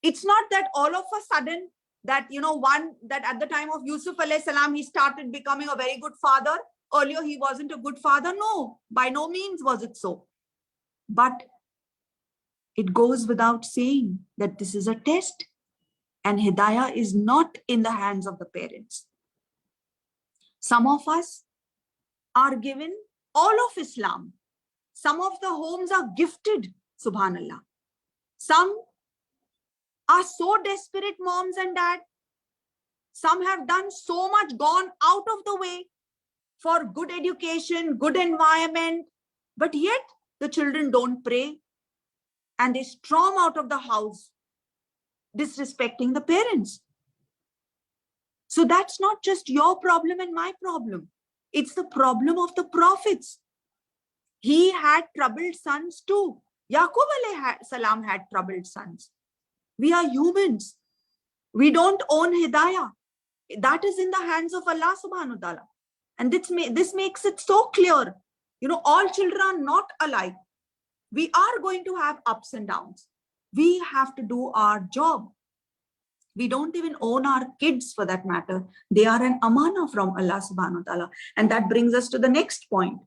it's not that all of a sudden that, that at the time of Yusuf alayhi salam, he started becoming a very good father. Earlier, he wasn't a good father. No, by no means was it so. But it goes without saying that this is a test, and Hidayah is not in the hands of the parents. Some of us are given all of Islam. Some of the homes are gifted, subhanallah. Some are so desperate, moms and dad. Some have done so much, gone out of the way for good education, good environment, but yet the children don't pray and they storm out of the house, disrespecting the parents. So that's not just your problem and my problem. It's the problem of the prophets. He had troubled sons too. Yaqub alayhi salam had troubled sons. We are humans. We don't own Hidayah. That is in the hands of Allah subhanahu wa ta'ala. And this makes it so clear. All children are not alike. We are going to have ups and downs. We have to do our job. We don't even own our kids for that matter. They are an amana from Allah subhanahu wa ta'ala. And that brings us to the next point.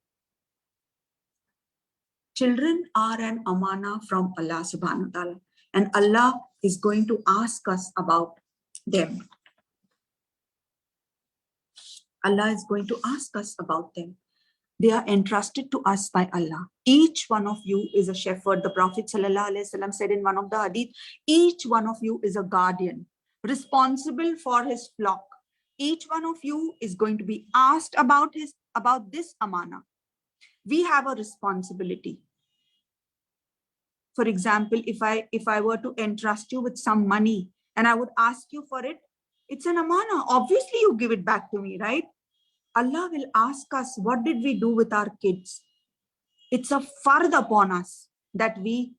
Children are an amana from Allah subhanahu wa ta'ala. And Allah is going to ask us about them. Allah is going to ask us about them. They are entrusted to us by Allah. Each one of you is a shepherd. The Prophet ﷺ said in one of the hadith, each one of you is a guardian, responsible for his flock. Each one of you is going to be asked about this amana. We have a responsibility. For example, if I were to entrust you with some money and I would ask you for it, it's an amana. Obviously, you give it back to me, right? Allah will ask us, what did we do with our kids? It's a fard upon us that we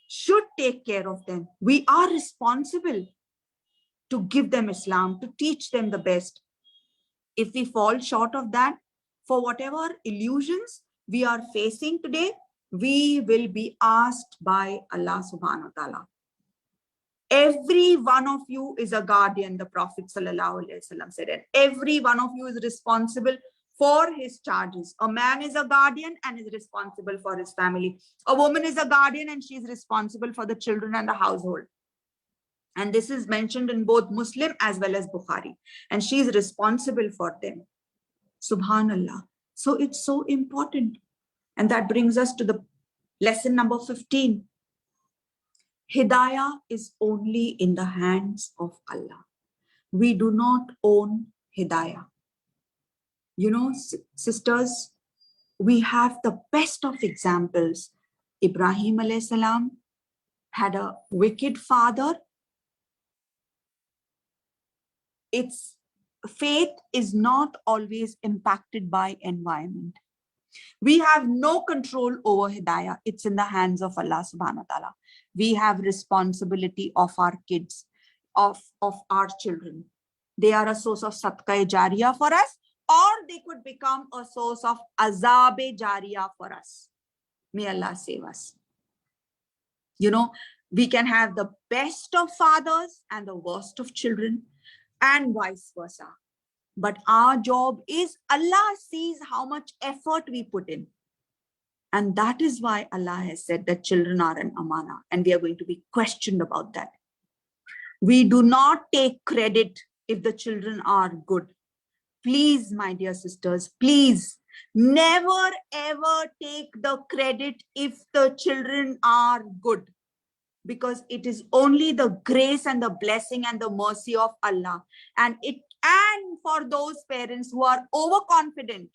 should take care of them. We are responsible to give them Islam, to teach them the best. If we fall short of that, for whatever illusions we are facing today, we will be asked by Allah subhanahu wa ta'ala. Every one of you is a guardian, the Prophet ﷺ said, and every one of you is responsible for his charges. A man is a guardian and is responsible for his family. A woman is a guardian and she is responsible for the children and the household. And this is mentioned in both Muslim as well as Bukhari. And she is responsible for them. Subhanallah. So it's so important. And that brings us to the lesson number 15. Hidayah is only in the hands of Allah. We do not own Hidayah. Sisters, we have the best of examples. Ibrahim alayhi salam had a wicked father. It's faith is not always impacted by environment. We have no control over hidayah. It's in the hands of Allah subhanahu wa ta'ala. We have responsibility of our kids, of our children. They are a source of sadqa jariyah for us, or they could become a source of azab jariyah for us. May Allah save us. You know, we can have the best of fathers and the worst of children, and vice versa. But our job is, Allah sees how much effort we put in. And that is why Allah has said that children are an amana, and we are going to be questioned about that. We do not take credit if the children are good. Please, my dear sisters, please never ever take the credit if the children are good, because it is only the grace and the blessing and the mercy of Allah. And for those parents who are overconfident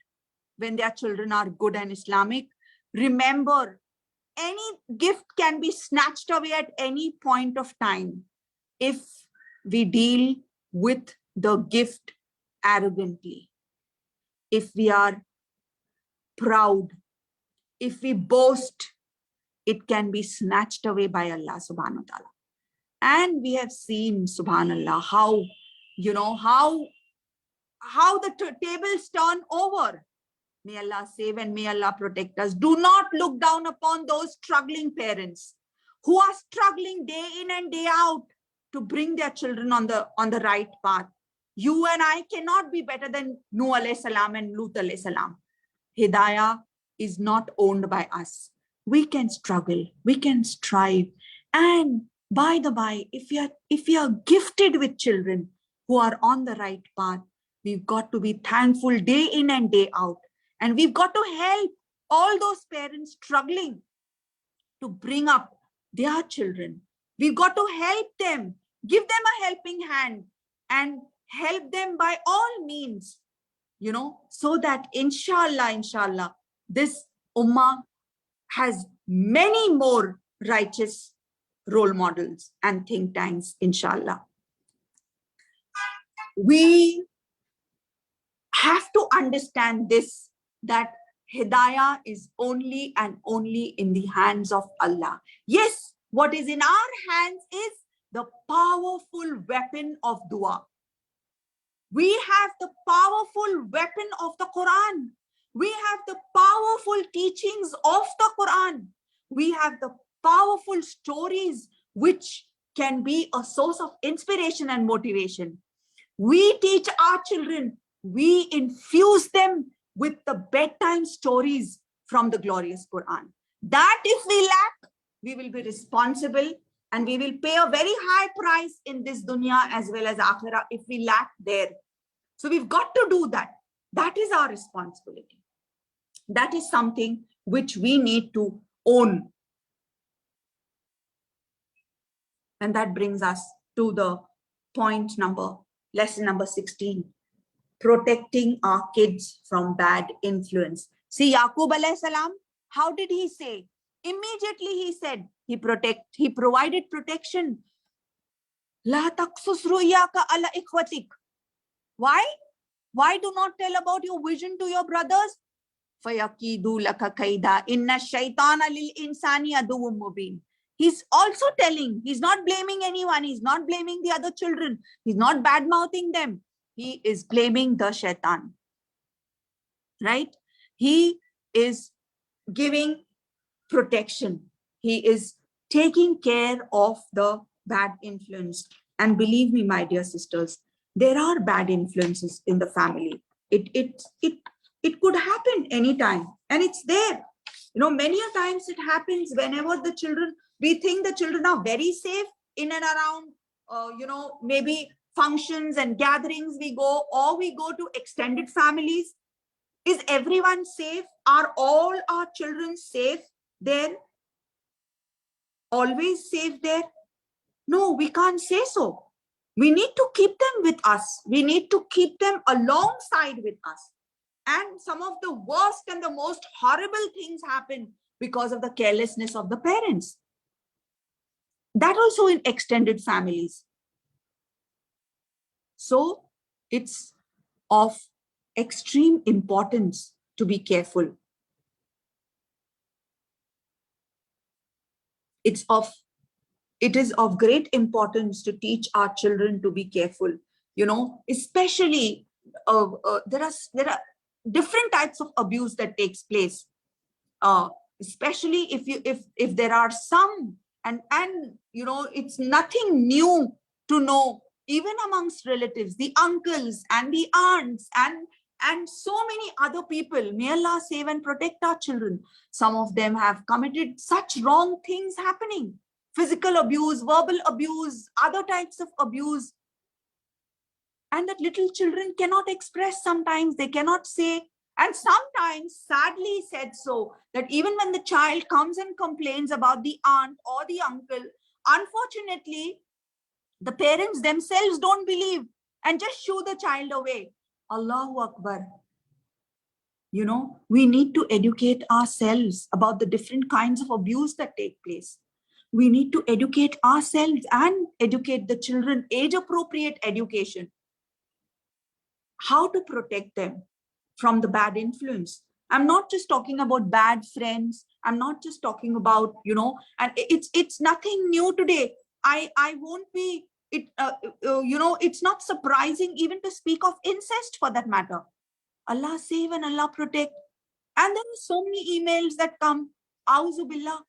when their children are good and Islamic, remember, any gift can be snatched away at any point of time if we deal with the gift arrogantly. If we are proud, if we boast, it can be snatched away by Allah subhanahu wa ta'ala. And we have seen, subhanallah, how, you know, how the tables turn over. May Allah save and may Allah protect us. Do not look down upon those struggling parents who are struggling day in and day out to bring their children on the right path. You and I cannot be better than Nuh alayhi salam and Lut alayhi salam. Hidayah is not owned by us. We can struggle, we can strive. And by the by, if we are gifted with children who are on the right path, we've got to be thankful day in and day out. And we've got to help all those parents struggling to bring up their children. We've got to help them, give them a helping hand, and help them by all means, you know, so that inshallah, this ummah has many more righteous role models and think tanks, inshallah. We have to understand this, that hidayah is only and only in the hands of Allah. Yes, what is in our hands is the powerful weapon of dua. We have the powerful weapon of the Quran. We have the powerful teachings of the Quran. We have the powerful stories which can be a source of inspiration and motivation. We teach our children, we infuse them with the bedtime stories from the glorious Quran. That if we lack, we will be responsible and we will pay a very high price in this dunya as well as akhirah if we lack there. So we've got to do that. That is our responsibility. That is something which we need to own. And that brings us to the lesson number 16. Protecting our kids from bad influence. See, Yaqub alayhi salam, how did he say? Immediately he said, he provided protection. La taqsus ru'yaka ala ikhwatik. Why? Why do not tell about your vision to your brothers? Fayakidu laka kaida inna shaytana lil insani aduwwum mubin. He's also telling, he's not blaming anyone, he's not blaming the other children, he's not bad-mouthing them. He is blaming the shaitan, right? He is giving protection. He is taking care of the bad influence. And believe me, my dear sisters, there are bad influences in the family. It could happen anytime, and it's there. You know, many a times it happens whenever the children, we think the children are very safe in and around, you know, maybe functions and gatherings we go, or we go to extended families. Is everyone safe? Are all our children safe there? Always safe there? No, we can't say so. We need to keep them with us. We need to keep them alongside with us. And some of the worst and the most horrible things happen because of the carelessness of the parents. That also in extended families. So it's of extreme importance to be careful. It is of great importance to teach our children to be careful, especially there are different types of abuse that takes place, especially if there are some, and it's nothing new to know, even amongst relatives, the uncles and the aunts and so many other people. May Allah save and protect our children. Some of them have committed such wrong things happening: physical abuse, verbal abuse, other types of abuse, and that little children cannot express. Sometimes they cannot say, and sometimes sadly said so, that even when the child comes and complains about the aunt or the uncle, unfortunately the parents themselves don't believe and just shoo the child away. Allahu Akbar. We need to educate ourselves about the different kinds of abuse that take place. We need to educate ourselves and educate the children, age appropriate education, how to protect them from the bad influence. I'm not just talking about bad friends. I'm not just talking about, and it's nothing new today. I won't be, it's not surprising even to speak of incest for that matter. Allah save and Allah protect. And there are so many emails that come, Auzu Billah,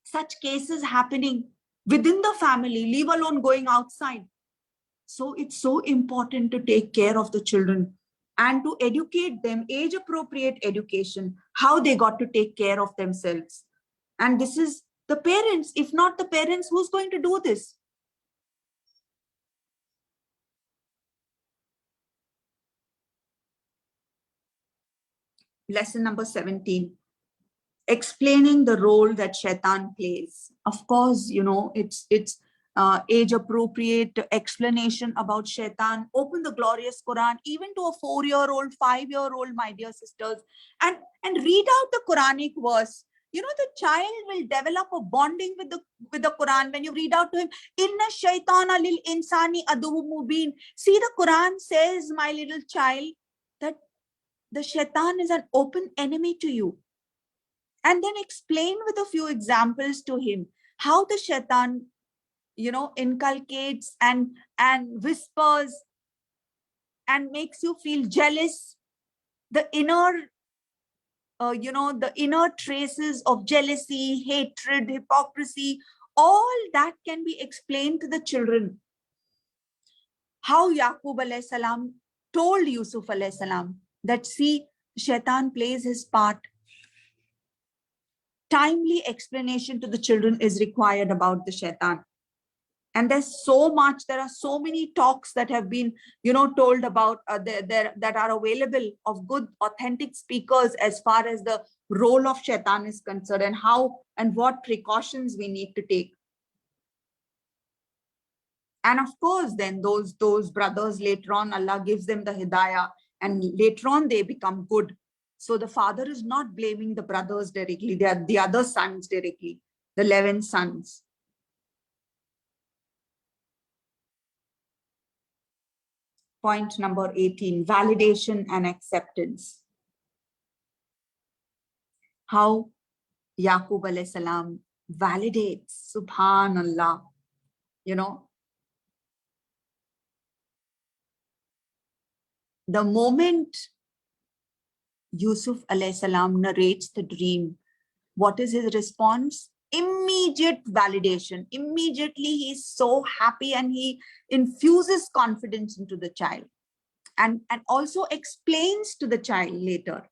such cases happening within the family, leave alone going outside. So it's so important to take care of the children and to educate them, age appropriate education, how they got to take care of themselves. And this is the parents. If not the parents, who's going to do this? Lesson number 17, explaining the role that shaitan plays. Of course, it's age appropriate explanation about shaitan. Open the glorious Quran, even to a 4-year-old, 5-year-old, my dear sisters, and read out the Quranic verse. The child will develop a bonding with the Quran when you read out to him, Inna shaitana lil insani aduwwun mubin. See, the Quran says, my little child, that the shaitan is an open enemy to you. And then explain with a few examples to him how the shaitan, inculcates and whispers and makes you feel jealous. The inner, the inner traces of jealousy, hatred, hypocrisy, all that can be explained to the children. How Yaqub alayhi salam told Yusuf alayhi salam that, see, shaitan plays his part. Timely explanation to the children is required about the shaitan. And there's so much, there are so many talks that have been, told about that are available of good, authentic speakers as far as the role of shaitan is concerned, and how and what precautions we need to take. And of course, then those brothers later on, Allah gives them the hidayah, and later on they become good. So the father is not blaming the brothers directly. They are the other sons directly, the 11 sons. Point number 18, validation and acceptance. How Yaqub alayhi salam validates, subhanallah, the moment Yusuf alayhi salam narrates the dream, what is his response? Immediate validation. Immediately he's so happy and he infuses confidence into the child, and also explains to the child later.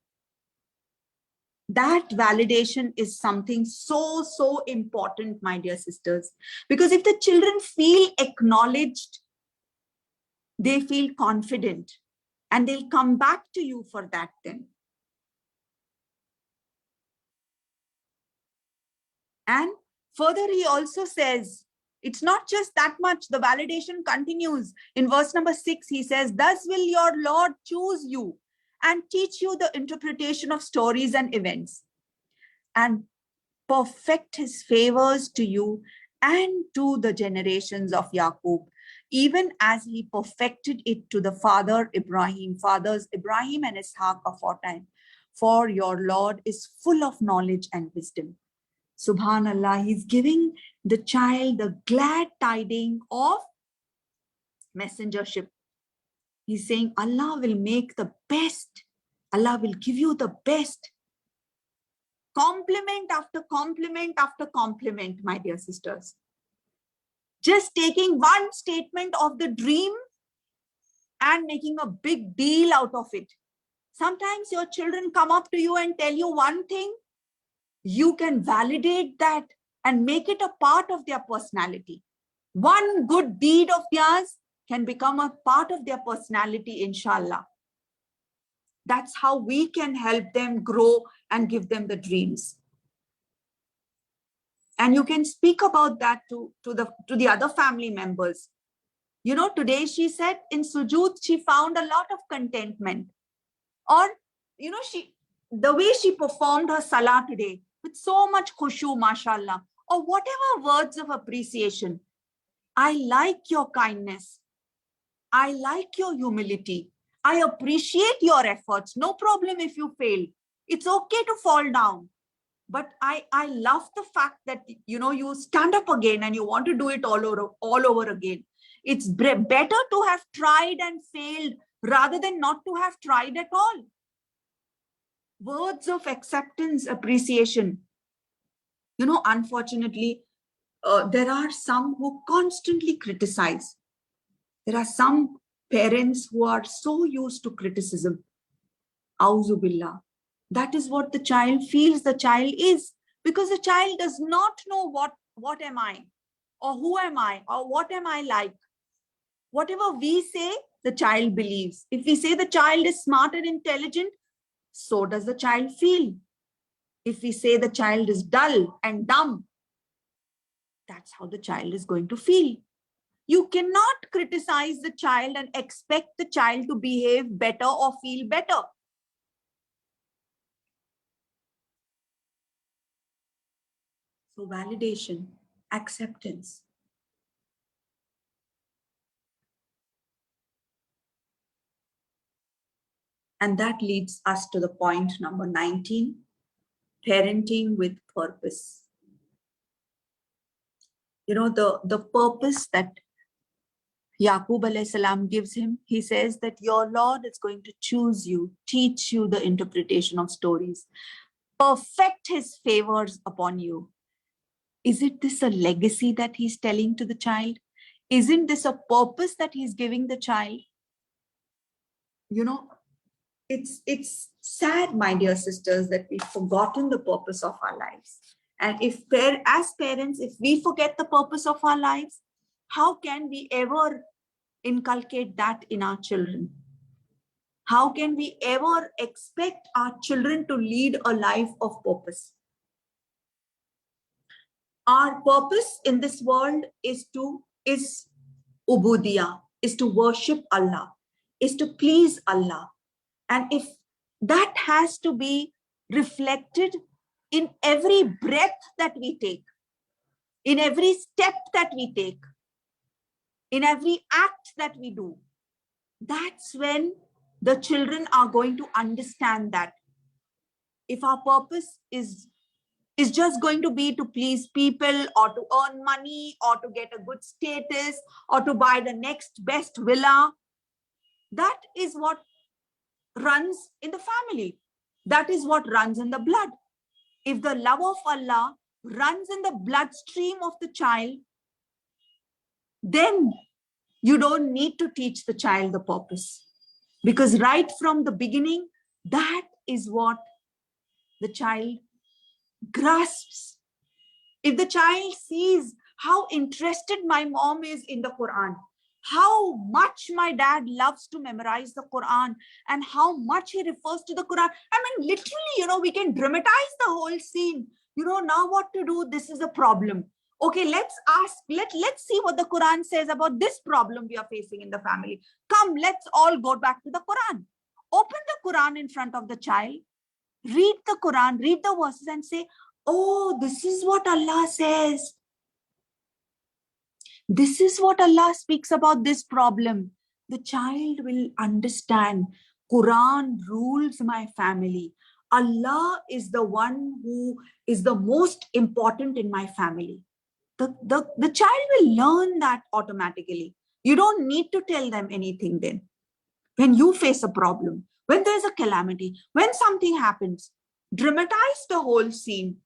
That validation is something so important, my dear sisters, because if the children feel acknowledged, they feel confident, and they'll come back to you for that then. And further, he also says, it's not just that much, the validation continues. In verse number 6, he says, thus will your Lord choose you and teach you the interpretation of stories and events, and perfect his favors to you and to the generations of Yaqub. even as he perfected it to the fathers Ibrahim and Ishaq aforetime. For your Lord is full of knowledge and wisdom. Subhanallah, he's giving the child the glad tidings of messengership. He's saying Allah will make the best. Allah will give you the best. Compliment after compliment after compliment, my dear sisters. Just taking one statement of the dream and making a big deal out of it. Sometimes your children come up to you and tell you one thing. You can validate that and make it a part of their personality. One good deed of theirs can become a part of their personality, inshallah. That's how we can help them grow and give them the dreams. And you can speak about that to the other family members. You know, today she said in sujood, she found a lot of contentment. Or, you know, the way she performed her salah today with so much khushu, mashallah, or whatever words of appreciation. I like your kindness. I like your humility. I appreciate your efforts. No problem if you fail. It's okay to fall down. But I love the fact that, you know, you stand up again and you want to do it all over again. It's better to have tried and failed rather than not to have tried at all. Words of acceptance, appreciation. You know, unfortunately, there are some who constantly criticize. There are some parents who are so used to criticism. Auzu billah. That is what the child feels the child is, because the child does not know what am I, or who am I, or what am I like. Whatever we say, the child believes. If we say the child is smart and intelligent, so does the child feel. If we say the child is dull and dumb, that's how the child is going to feel. You cannot criticize the child and expect the child to behave better or feel better. So validation, acceptance. And that leads us to the point number 19, parenting with purpose. You know, the purpose that Yaqub alayhi salam gives him, he says that your Lord is going to choose you, teach you the interpretation of stories, perfect his favors upon you. Isn't this a legacy that he's telling to the child? Isn't this a purpose that he's giving the child? You know, it's sad, my dear sisters, that we've forgotten the purpose of our lives. And as parents, if we forget the purpose of our lives, how can we ever inculcate that in our children? How can we ever expect our children to lead a life of purpose? Our purpose in this world is ubudiyah, is to worship Allah, is to please Allah. And if that has to be reflected in every breath that we take, in every step that we take, in every act that we do, that's when the children are going to understand that. If our purpose is just going to be to please people, or to earn money, or to get a good status, or to buy the next best villa, that is what runs in the family. That is what runs in the blood. If the love of Allah runs in the bloodstream of the child, then you don't need to teach the child the purpose. Because right from the beginning, that is what the child grasps. If the child sees how interested my mom is in the Quran, how much my dad loves to memorize the Quran, and how much he refers to the Quran. I mean, literally, you know, we can dramatize the whole scene. You know, now what to do? This is a problem. Okay, let's see what the Quran says about this problem we are facing in the family. Come, let's all go back to the Quran. Open the Quran in front of the child. Read the Quran, read the verses and say, oh, this is what Allah says. This is what Allah speaks about this problem. The child will understand Quran rules my family. Allah is the one who is the most important in my family. The child will learn that automatically. You don't need to tell them anything then. When you face a problem, when there's a calamity, when something happens, dramatize the whole scene.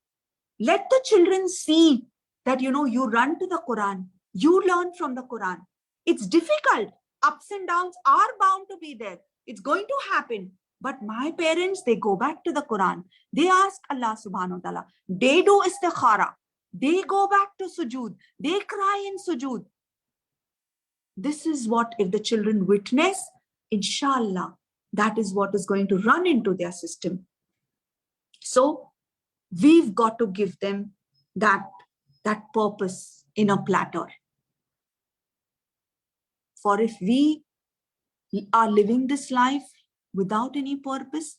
Let the children see that, you run to the Quran, you learn from the Quran. It's difficult. Ups and downs are bound to be there. It's going to happen. But my parents, they go back to the Quran. They ask Allah subhanahu wa ta'ala. They do istikhara. They go back to sujood. They cry in sujood. This is what, if the children witness, inshallah, that is what is going to run into their system. So we've got to give them that purpose in a platter. For if we are living this life without any purpose,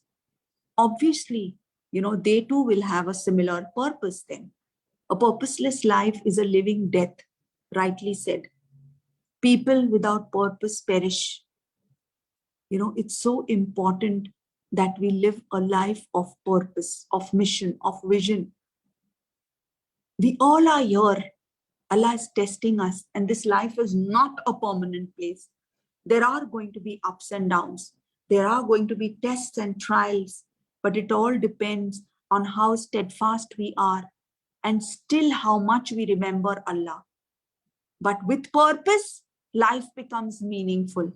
obviously, they too will have a similar purpose then. A purposeless life is a living death, rightly said. People without purpose perish. It's so important that we live a life of purpose, of mission, of vision. We all are here. Allah is testing us, and this life is not a permanent place. There are going to be ups and downs. There are going to be tests and trials, but it all depends on how steadfast we are and still how much we remember Allah. But with purpose, life becomes meaningful.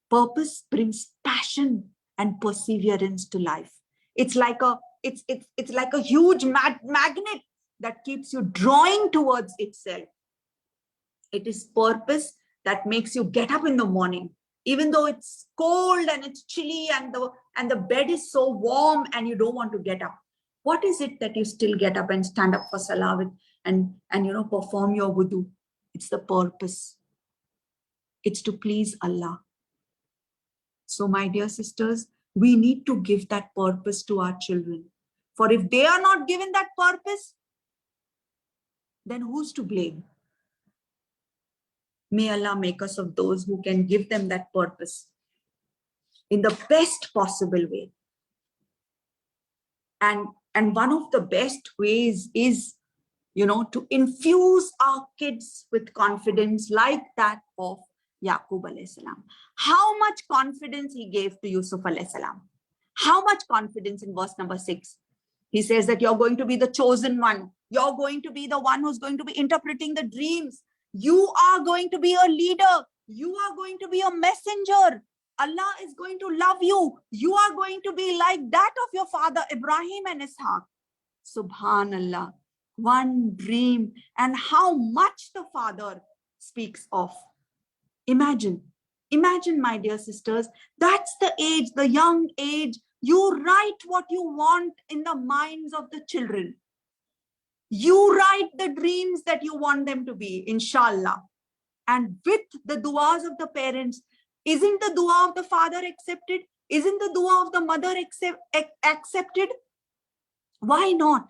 Purpose brings passion and perseverance to life. It's like a huge magnet that keeps you drawing towards itself. It is purpose that makes you get up in the morning, even though it's cold and it's chilly and the bed is so warm and you don't want to get up. What is it that you still get up and stand up for salah with and perform your wudu? It's the purpose. It's to please Allah. So my dear sisters, we need to give that purpose to our children. For if they are not given that purpose, then who's to blame? May Allah make us of those who can give them that purpose in the best possible way. And one of the best ways is, to infuse our kids with confidence like that of Yaqub alayhi salam. How much confidence he gave to Yusuf alayhi salam. How much confidence in verse number 6. He says that you're going to be the chosen one. You're going to be the one who's going to be interpreting the dreams. You are going to be a leader. You are going to be a messenger. Allah is going to love you. You are going to be like that of your father, Ibrahim and Ishaq. Subhanallah. One dream, and how much the father speaks of. Imagine, my dear sisters, that's the age, the young age. You write what you want in the minds of the children. You write the dreams that you want them to be, inshallah. And with the du'as of the parents, isn't the dua of the father accepted? Isn't the dua of the mother accepted? Why not?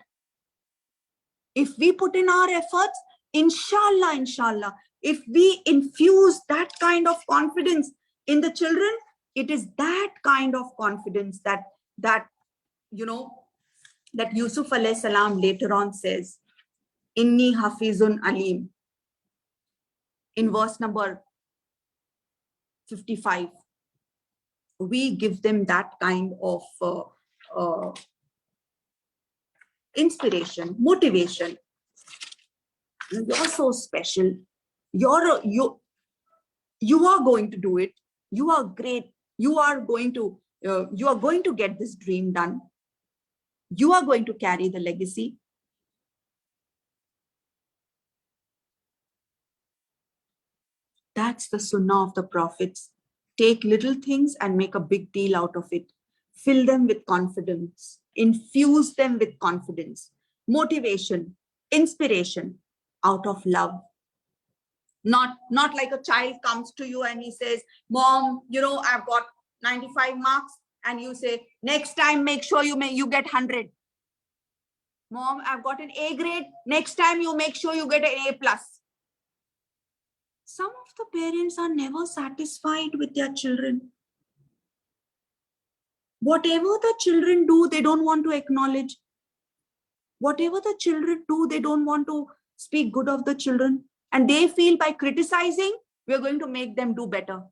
If we put in our efforts, inshallah, if we infuse that kind of confidence in the children, it is that kind of confidence that Yusuf alayhi salam later on says, Inni hafizun alim. In verse number 55, we give them that kind of inspiration, motivation. You're so special. You are going to do it. You are great. You are going to get this dream done. You are going to carry the legacy. That's the sunnah of the prophets. Take little things and make a big deal out of it. Fill them with confidence. Infuse them with confidence, motivation, inspiration out of love. Not like a child comes to you and he says, Mom, I've got 95 marks. And you say, next time, make sure you get 100. Mom, I've got an A grade. Next time, you make sure you get an A+. Some of the parents are never satisfied with their children. Whatever the children do, they don't want to acknowledge. Whatever the children do, they don't want to speak good of the children. And they feel by criticizing, we're going to make them do better.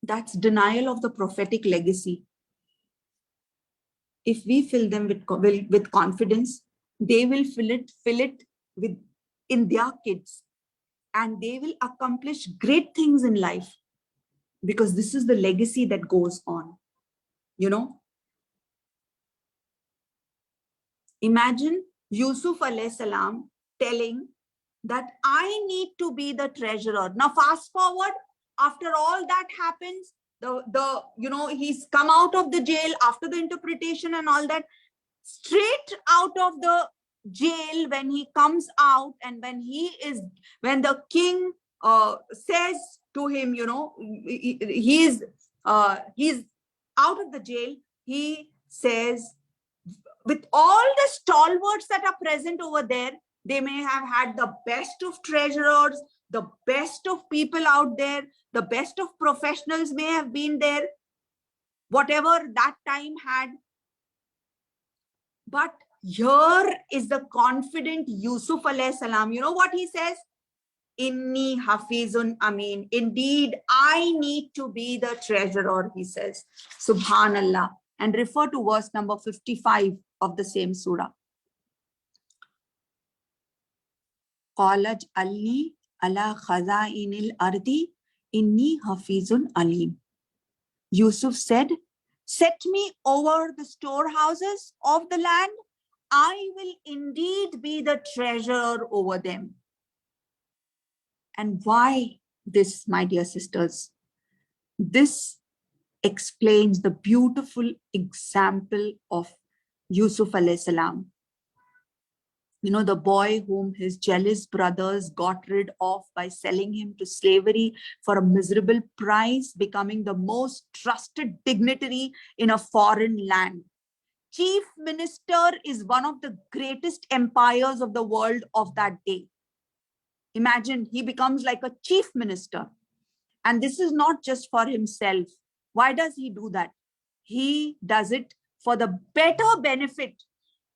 That's denial of the prophetic legacy. If we fill them with confidence, they will fill it with in their kids, and they will accomplish great things in life, because this is the legacy that goes on. You know, imagine Yusuf alayhi salam telling that I need to be the treasurer. Now fast forward, after all that happens, he's come out of the jail after the interpretation and all that. Straight out of the jail, when he comes out, and when the king says to him, he's out of the jail, he says, with all the stalwarts that are present over there, they may have had the best of treasurers, the best of people out there, the best of professionals may have been there, whatever that time had. But here is the confident Yusuf alayhi salam. You know what he says? Inni hafizun amin. Indeed, I need to be the treasurer, he says. Subhanallah. And refer to verse number 55 of the same surah. Qalaj alli ala khaza'inil ardi inni hafizun alim. Yusuf said, set me over the storehouses of the land. I will indeed be the treasurer over them. And why this, my dear sisters? This explains the beautiful example of Yusuf alayhi salam. You know, the boy whom his jealous brothers got rid of by selling him to slavery for a miserable price, becoming the most trusted dignitary in a foreign land. Chief minister is one of the greatest empires of the world of that day. Imagine, he becomes like a chief minister. And this is not just for himself. Why does he do that? He does it for the better benefit,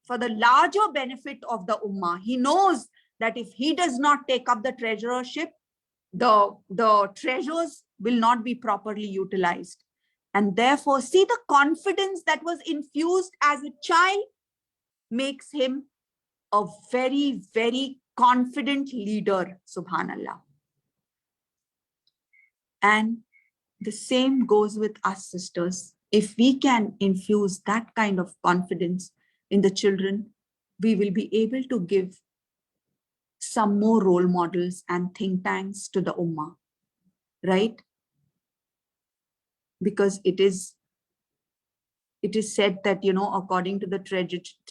for the larger benefit of the ummah. He knows that if he does not take up the treasurership, the treasures will not be properly utilized. And therefore, see the confidence that was infused as a child makes him a very, very confident leader, subhanallah. And the same goes with us, sisters. If we can infuse that kind of confidence in the children, we will be able to give some more role models and think tanks to the ummah, right? Because it is said that, according to the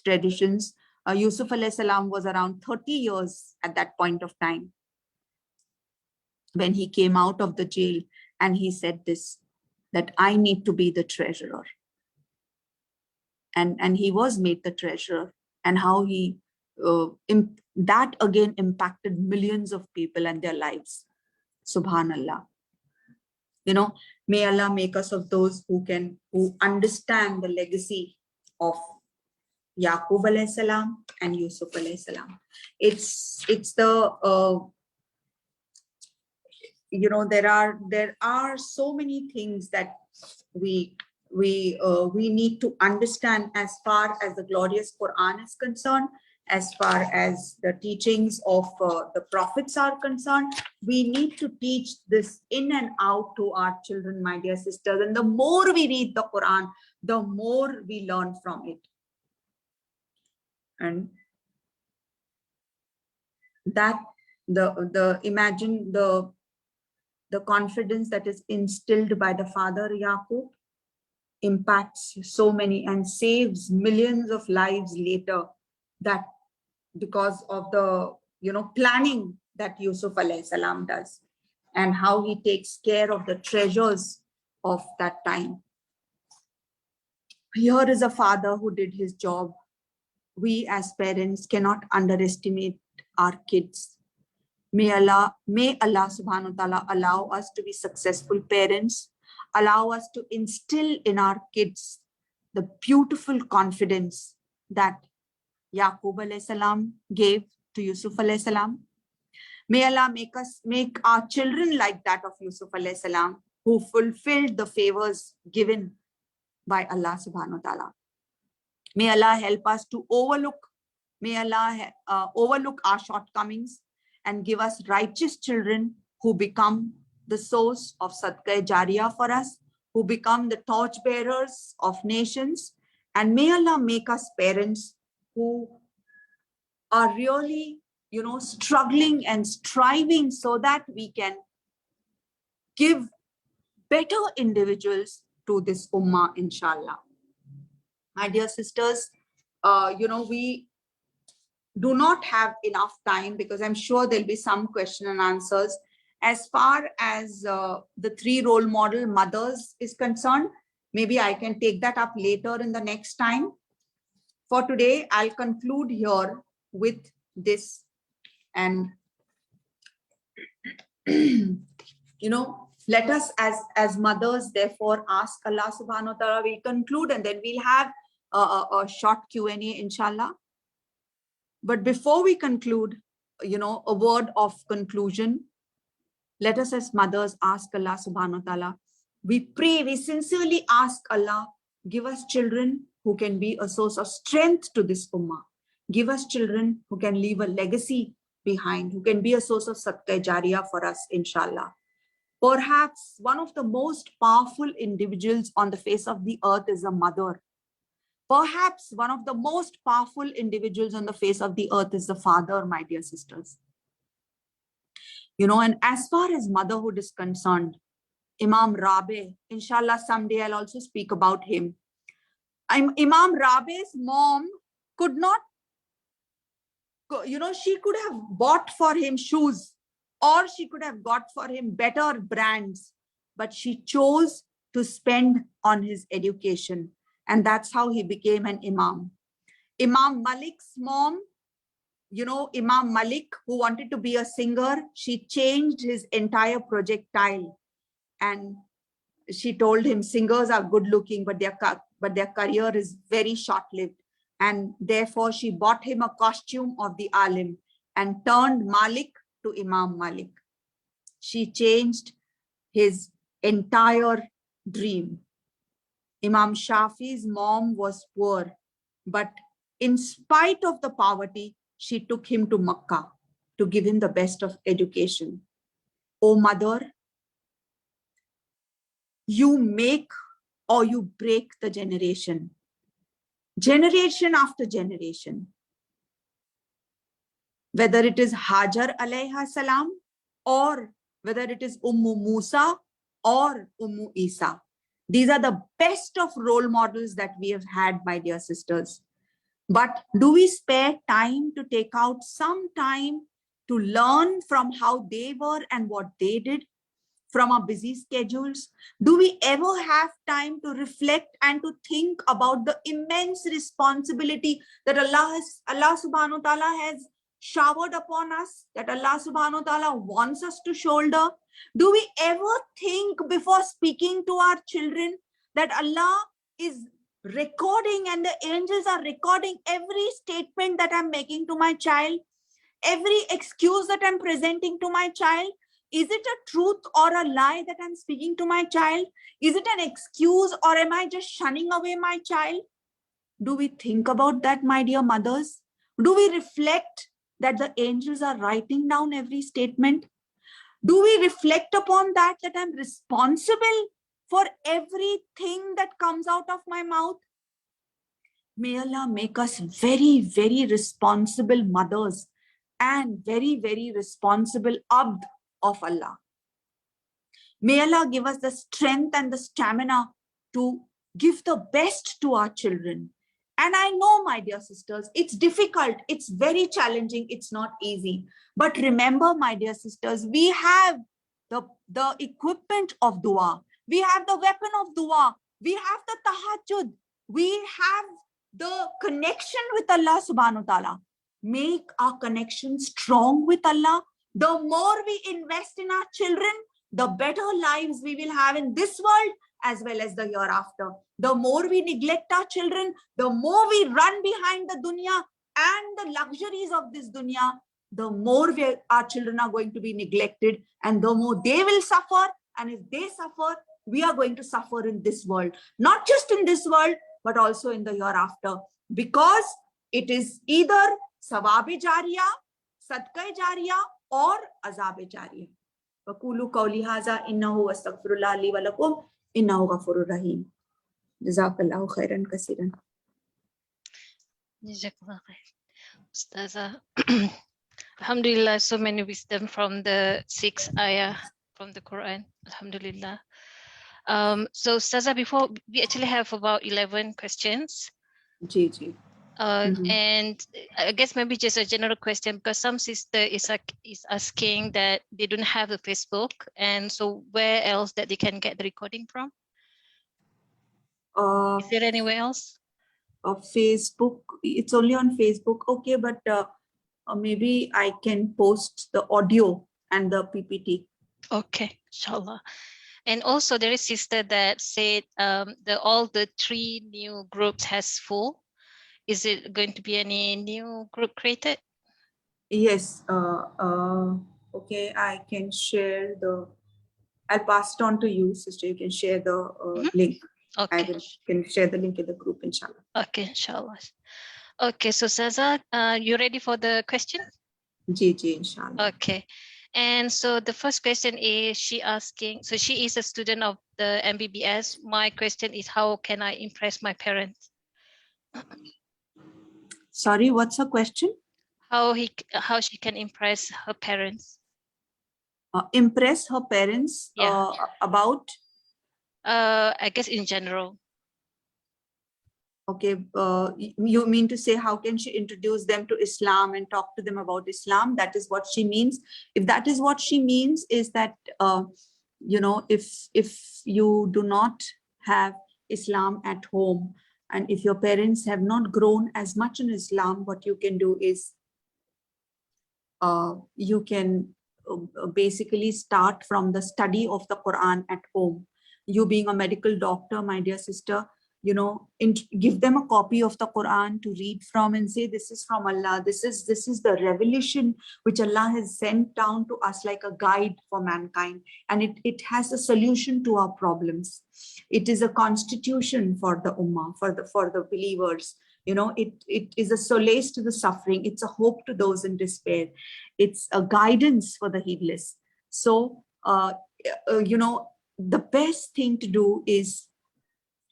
traditions, Yusuf alayhi salam was around 30 years at that point of time when he came out of the jail, and he said this, that I need to be the treasurer. And he was made the treasurer, and how he that again impacted millions of people and their lives. Subhanallah. May Allah make us of those who understand the legacy of Yaqub alayhi salam and Yusuf alayhi salam. It's the there are so many things that we need to understand as far as the glorious Quran is concerned, as far as the teachings of the prophets are concerned. We need to teach this in and out to our children, my dear sisters. And the more we read the Quran, the more we learn from it. And that imagine the confidence that is instilled by the father Yaqub impacts so many and saves millions of lives later, that because of the planning that Yusuf alayhi salam does, and how he takes care of the treasures of that time. Here is a father who did his job. We as parents cannot underestimate our kids. May Allah subhanahu wa ta'ala allow us to be successful parents, allow us to instill in our kids the beautiful confidence that Yaqub alayhi salam gave to Yusuf alayhi salam. May Allah make our children like that of Yusuf alayhi salam, who fulfilled the favors given by Allah subhanahu wa ta'ala. May Allah help us to overlook our shortcomings and give us righteous children who become the source of Sadqa Jariyah for us, who become the torch bearers of nations. And may Allah make us parents who are really, struggling and striving so that we can give better individuals to this ummah, inshallah. My dear sisters, we do not have enough time because I'm sure there'll be some question and answers. As far as the 3 role model mothers is concerned, maybe I can take that up later in the next time. For today, I'll conclude here with this. And, let us as mothers, therefore, ask Allah subhanahu wa ta'ala. We'll conclude and then we'll have a short Q&A, inshallah. But before we conclude, a word of conclusion. Let us as mothers ask Allah subhanahu wa ta'ala. We pray, we sincerely ask Allah, give us children who can be a source of strength to this ummah. Give us children who can leave a legacy behind, who can be a source of Sadqa Jariyah for us, inshallah. Perhaps one of the most powerful individuals on the face of the earth is a mother. Perhaps one of the most powerful individuals on the face of the earth is the father, my dear sisters. And as far as motherhood is concerned, Imam Rabi, inshallah, someday I'll also speak about him. Imam Rabi's mom could not, she could have bought for him shoes, or she could have got for him better brands, but she chose to spend on his education. And that's how he became an imam. Imam Malik's mom, Imam Malik, who wanted to be a singer, she changed his entire projectile. And she told him singers are good looking, but their career is very short-lived. And therefore, she bought him a costume of the alim and turned Malik to Imam Malik. She changed his entire dream. Imam Shafi's mom was poor, but in spite of the poverty, she took him to Makkah to give him the best of education. O mother, you make or you break the generation after generation. Whether it is Hajar alayha salam, or whether it is Ummu Musa or Ummu Isa. These are the best of role models that we have had, my dear sisters. But do we spare time to take out some time to learn from how they were and what they did from our busy schedules? Do we ever have time to reflect and to think about the immense responsibility that Allah subhanahu wa ta'ala has showered upon us, that Allah subhanahu wa ta'ala wants us to shoulder? Do we ever think before speaking to our children that Allah is recording and the angels are recording every statement that I'm making to my child, every excuse that I'm presenting to my child? Is it a truth or a lie that I'm speaking to my child? Is it an excuse, or am I just shunning away my child? Do we think about that, my dear mothers? Do we reflect that the angels are writing down every statement? Do we reflect upon that I'm responsible for everything that comes out of my mouth? May Allah make us very, very responsible mothers and very, very responsible abd of Allah. May Allah give us the strength and the stamina to give the best to our children. And I know, my dear sisters, it's difficult, it's very challenging, it's not easy. But remember, my dear sisters, we have the equipment of dua. We have the weapon of dua. We have the tahajjud. We have the connection with Allah subhanahu wa ta'ala. Make our connection strong with Allah. The more we invest in our children, the better lives we will have in this world as well as the hereafter. The more we neglect our children, the more we run behind the dunya and the luxuries of this dunya, the more our children are going to be neglected, and the more they will suffer. And if they suffer, we are going to suffer in this world, not just in this world, but also in the hereafter, because it is either sawab-e jariya, sadqa-e jariya, or azab-e jariya. وَقُولُوا قَوْلِي هَذَا إِنَّهُ وَاسْتَغْفِرُ اللَّهَ لِي وَلَكُمْ إِنَّهُ غَفُورٌ رَحِيمٌ. جزاك الله خيرا كثيرا.
Jazakallah khair. Ustazah. Alhamdulillah, so many wisdom from the 6 ayah from the Quran. Alhamdulillah. So Ustazah, before we actually have about 11 questions.
Ji ji.
And I guess maybe just a general question, because some sister is asking that they don't have the Facebook, and so where else that they can get the recording from? Is there anywhere else?
Facebook, it's only on Facebook. Okay, but maybe I can post the audio and the PPT.
Okay, inshallah. And also there is sister that said all the 3 new groups has full. Is it going to be any new group created?
Yes. Okay, I can share I'll pass it on to you, sister. You can share the link.
Okay.
I can share the link in the group, inshallah.
Okay, inshallah. Okay, so Saza, you ready for the question?
Ji, inshallah.
Okay. And so the first question is she asking, so she is a student of the MBBS. My question is, how can I impress my parents?
Sorry, what's her question?
How she can impress her parents?
Impress her parents about?
I guess in general.
Okay, you mean to say how can she introduce them to Islam and talk to them about Islam? That is what she means. If that is what she means, is that you know, if you do not have Islam at home, and if your parents have not grown as much in Islam, what you can do is you can basically start from the study of the Quran at home. You being a medical doctor, my dear sister, you know, give them a copy of the Quran to read from and say, this is from Allah. This is the revelation which Allah has sent down to us like a guide for mankind. And it has a solution to our problems. It is a constitution for the ummah, for the believers. You know, it is a solace to the suffering. It's a hope to those in despair. It's a guidance for the heedless. So, you know, the best thing to do is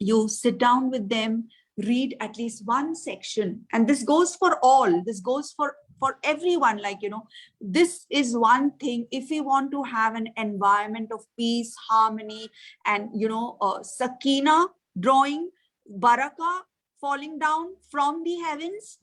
you sit down with them, read at least one section. And this goes for all. This goes for everyone. Like, you know, this is one thing. If we want to have an environment of peace, harmony, and, you know, sakina, drawing, barakah, falling down from the heavens,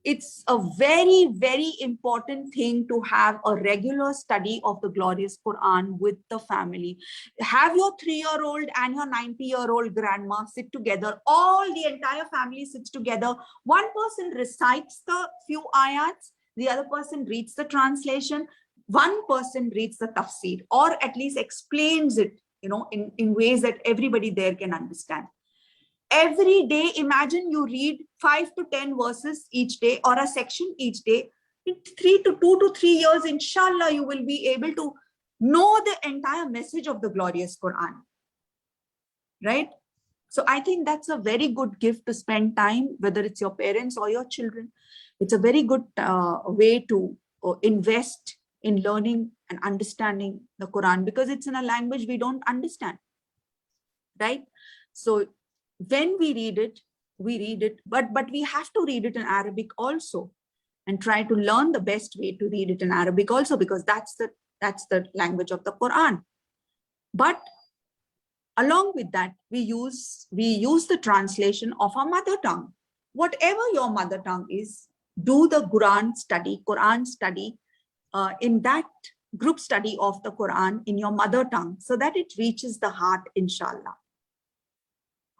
it's a very, very important thing to have a regular study of the glorious Quran with the family. Have your 3-year-old and your 90-year-old grandma sit together. All the entire family sits together. One person recites the few ayats, the other person reads the translation, one person reads the tafsir, or at least explains it, you know, in ways that everybody there can understand. Every day, imagine you read 5 to 10 verses each day or a section each day. In 2 to 3 years, inshallah, you will be able to know the entire message of the glorious Quran. Right? So I think that's a very good gift to spend time, whether it's your parents or your children. It's a very good way to invest in learning and understanding the Quran, because it's in a language we don't understand. Right? So when we read it, but we have to read it in Arabic also, and try to learn the best way to read it in Arabic also, because that's the language of the Quran. But along with that, we use the translation of our mother tongue. Whatever your mother tongue is, do the Quran study in that group study of the Quran in your mother tongue, so that it reaches the heart, inshallah.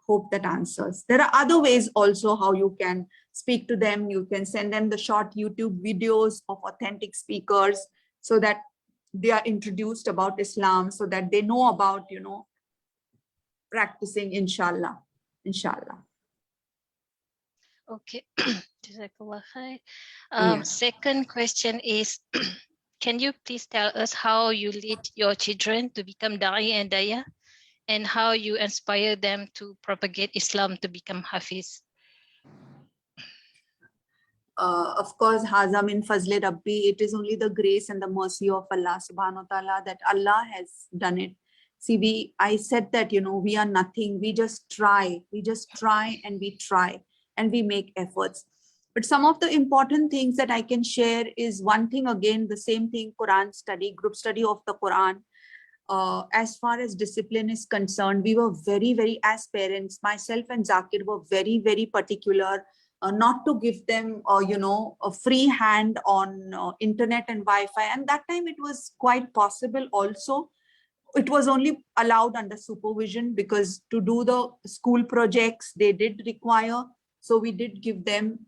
Hope that answers. There are other ways also how you can speak to them. You can send them the short YouTube videos of authentic speakers, so that they are introduced about Islam, so that they know about, practicing, inshallah.
Okay. Jazakallah khair.
Yeah.
Second question is, can you please tell us how you lead your children to become da'i and daya, and how you inspire them to propagate Islam to become hafiz?
Of course, Haza min fazli Rabbi, it is only the grace and the mercy of Allah subhanahu wa ta'ala that Allah has done it. See, I said that, we are nothing. We just try and we try and we make efforts. But some of the important things that I can share is one thing, again, the same thing, Quran study, group study of the Quran. As far as discipline is concerned, we were very, very, as parents, myself and Zakir were very, very particular not to give them, a free hand on internet and Wi-Fi. And that time it was quite possible also. It was only allowed under supervision, because to do the school projects, they did require. So we did give them,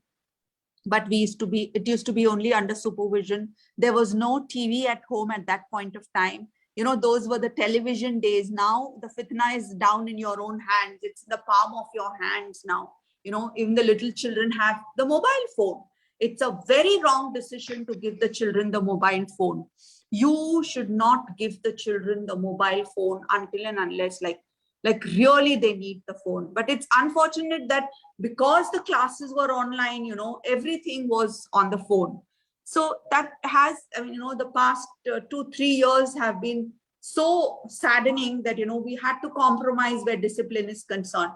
but it used to be only under supervision. There was no TV at home at that point of time. Those were the television days. Now the fitna is down in your own hands. It's in the palm of your hands now. Even the little children have the mobile phone. It's a very wrong decision to give the children the mobile phone. You should not give the children the mobile phone until and unless like really they need the phone. But it's unfortunate that because the classes were online, everything was on the phone. So that has, the past 2-3 years have been so saddening that, we had to compromise where discipline is concerned.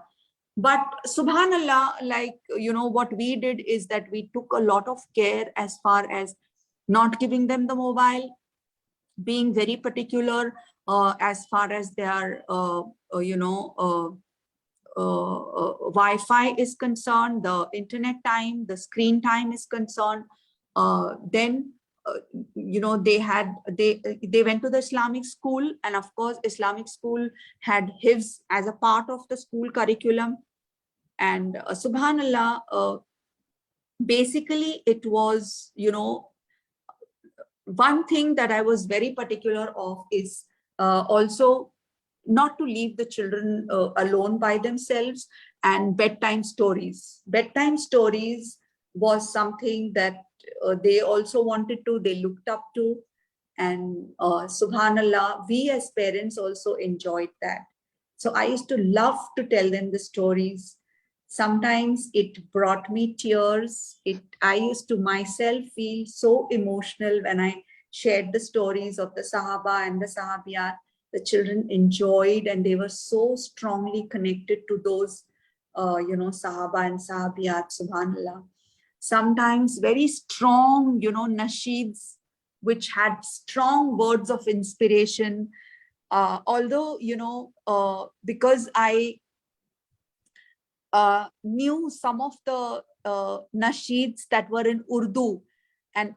But subhanallah, what we did is that we took a lot of care as far as not giving them the mobile, being very particular as far as their, Wi-Fi is concerned, the internet time, the screen time is concerned. Then, they went to the Islamic school, and of course, Islamic school had Hifz as a part of the school curriculum. And subhanallah, basically it was, one thing that I was very particular of is also not to leave the children alone by themselves. And bedtime stories was something that they also wanted to, they looked up to. And subhanallah, we as parents also enjoyed that. So I used to love to tell them the stories. Sometimes it brought me tears. I used to myself feel so emotional when I shared the stories of the Sahaba and the Sahabiyat. The children enjoyed, and they were so strongly connected to those, Sahaba and Sahabiyat, subhanallah. Sometimes very strong, nasheeds, which had strong words of inspiration. Although, because I knew some of the nasheeds that were in Urdu, and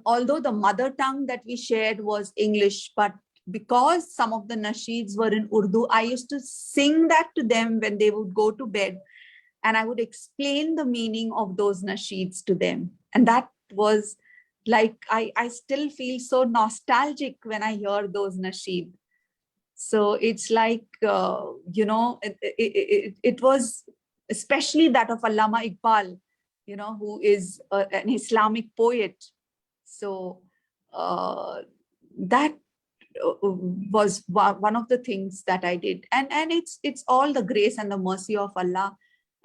although the mother tongue that we shared was English, but because some of the nasheeds were in Urdu, I used to sing that to them when they would go to bed, and I would explain the meaning of those nasheeds to them. And that was like, I still feel so nostalgic when I hear those nasheed. So it's like, it was especially that of Allama Iqbal, who is an Islamic poet. So that was one of the things that I did. And it's all the grace and the mercy of Allah,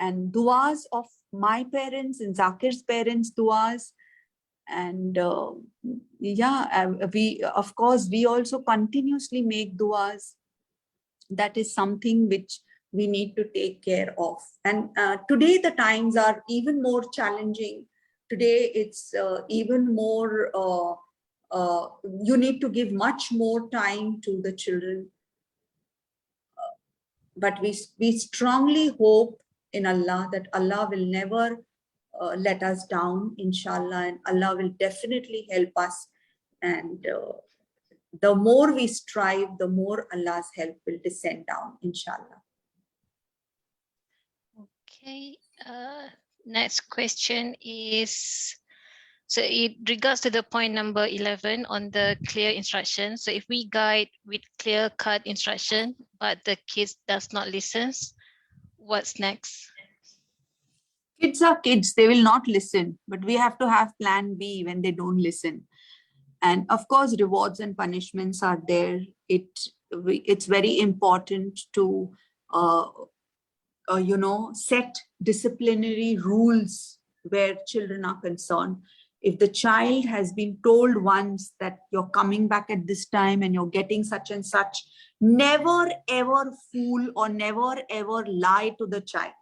and duas of my parents and Zakir's parents, duas. And we, of course, we also continuously make duas. That is something which we need to take care of. And today the times are even more challenging. Today it's even more, you need to give much more time to the children. But we strongly hope in Allah that Allah will never let us down, inshallah, and Allah will definitely help us. And the more we strive, the more Allah's help will descend down, inshallah.
Okay. Next question is, So it regards to the point number 11 on the clear instruction. So if we guide with clear cut instruction, but the kids does not listen, what's next?
Kids are kids, they will not listen, but we have to have plan B when they don't listen. And of course, rewards and punishments are there. It's very important to, set disciplinary rules where children are concerned. If the child has been told once that you're coming back at this time and you're getting such and such, never ever fool or never ever lie to the child.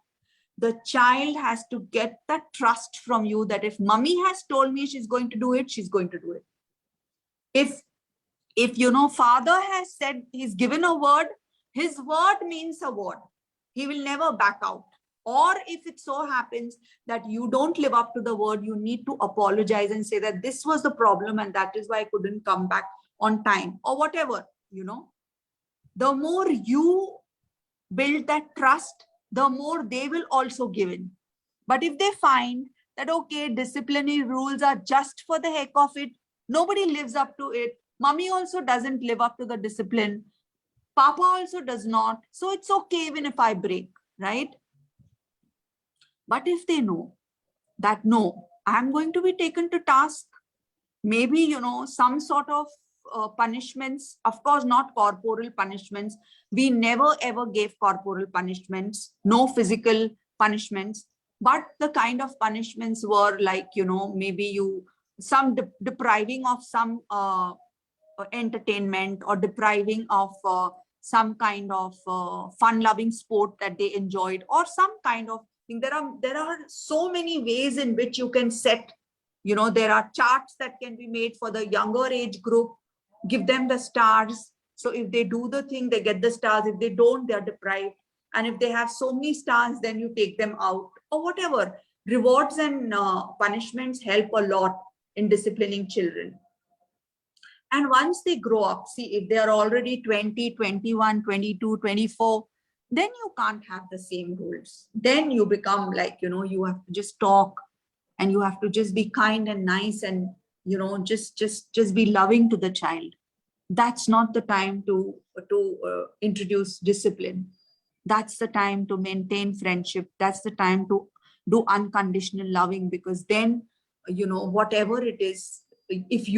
The child has to get that trust from you that if mommy has told me she's going to do it, she's going to do it. If father has said, he's given a word, his word means a word. He will never back out. Or if it so happens that you don't live up to the word, you need to apologize and say that this was the problem and that is why I couldn't come back on time or whatever. The more you build that trust, the more they will also give in. But if they find that, okay, disciplinary rules are just for the heck of it, nobody lives up to it, mommy also doesn't live up to the discipline, papa also does not, so it's okay even if I break, right? But if they know that, no, I'm going to be taken to task, maybe, some sort of punishments, of course, not corporal punishments. We never ever gave corporal punishments, no physical punishments, but the kind of punishments were like, maybe some depriving of some entertainment or depriving of some kind of fun-loving sport that they enjoyed or some kind of thing. There are so many ways in which you can set, there are charts that can be made for the younger age group, give them the stars. So if they do the thing, they get the stars. If they don't, they're deprived. And if they have so many stars, then you take them out or whatever. Rewards and punishments help a lot in disciplining children. And once they grow up, see, if they are already 20, 21, 22, 24, then you can't have the same rules. Then you become like, you have to just talk and you have to just be kind and nice and, just be loving to the child. That's not the time to introduce discipline. That's the time to maintain friendship. That's the time to do unconditional loving, because then, whatever it is, if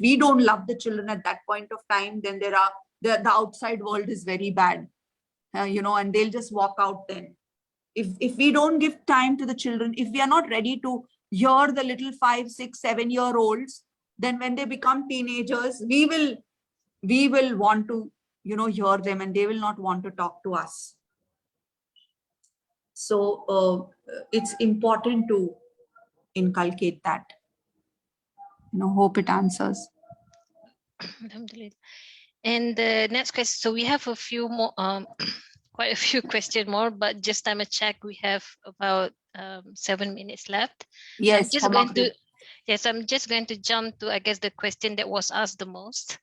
we don't love the children at that point of time, then the outside world is very bad, and they'll just walk out then. If we don't give time to the children, if we are not ready to hear the little 5, 6, 7-year-olds, then when they become teenagers, we will want to, hear them, and they will not want to talk to us. So it's important to inculcate that. Hope it answers.
And the next question, so we have a few more, quite a few questions more, but just time a check, we have about 7 minutes left.
Yes,
so I'm just going to jump to, I guess, the question that was asked the most.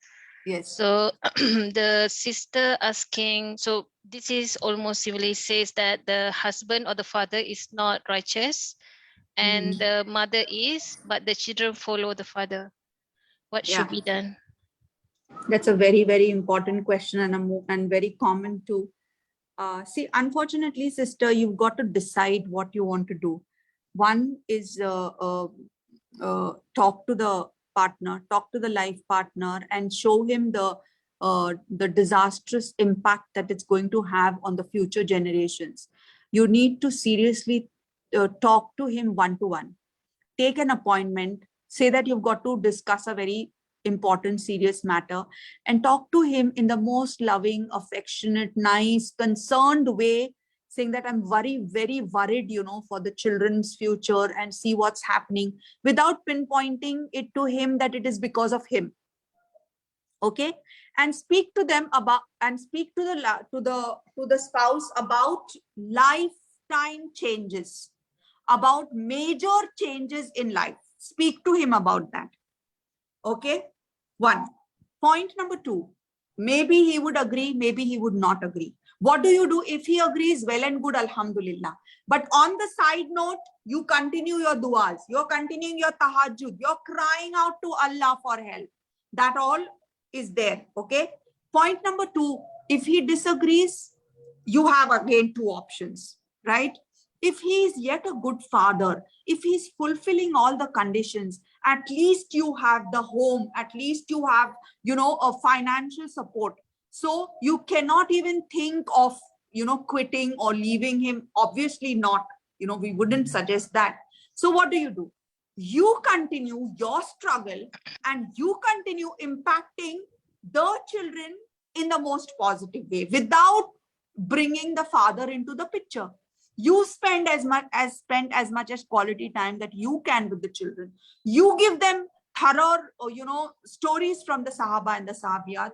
Yes.
So the sister asking, so this is almost similarly says that the husband or the father is not righteous and the mother is, but the children follow the father. What should be done?
That's a very, very important question and very common too. See, unfortunately, sister, you've got to decide what you want to do. One is talk to the partner, talk to the life partner, and show him the disastrous impact that it's going to have on the future generations. You need to seriously talk to him one-to-one. Take an appointment, say that you've got to discuss a very important, serious matter, and talk to him in the most loving, affectionate, nice, concerned way, saying that I'm very worried, for the children's future and see what's happening, without pinpointing it to him that it is because of him. Okay, and speak to them about, and speak to the spouse about lifetime changes, about major changes in life. Speak to him about that. Okay, one. Point number 2, maybe he would agree, maybe he would not agree. What do you do? If he agrees, well and good, alhamdulillah. But on the side note, you continue your du'as, you're continuing your tahajjud, you're crying out to Allah for help. That all is there, okay? Point number 2, if he disagrees, you have again 2 options, right? If he is yet a good father, if he's fulfilling all the conditions, at least you have the home, at least you have, a financial support. So you cannot even think of, quitting or leaving him. Obviously not, we wouldn't suggest that. So what do? You continue your struggle and you continue impacting the children in the most positive way without bringing the father into the picture. You spend as much quality time that you can with the children. You give them thorough, stories from the Sahaba and the Sahabiyat.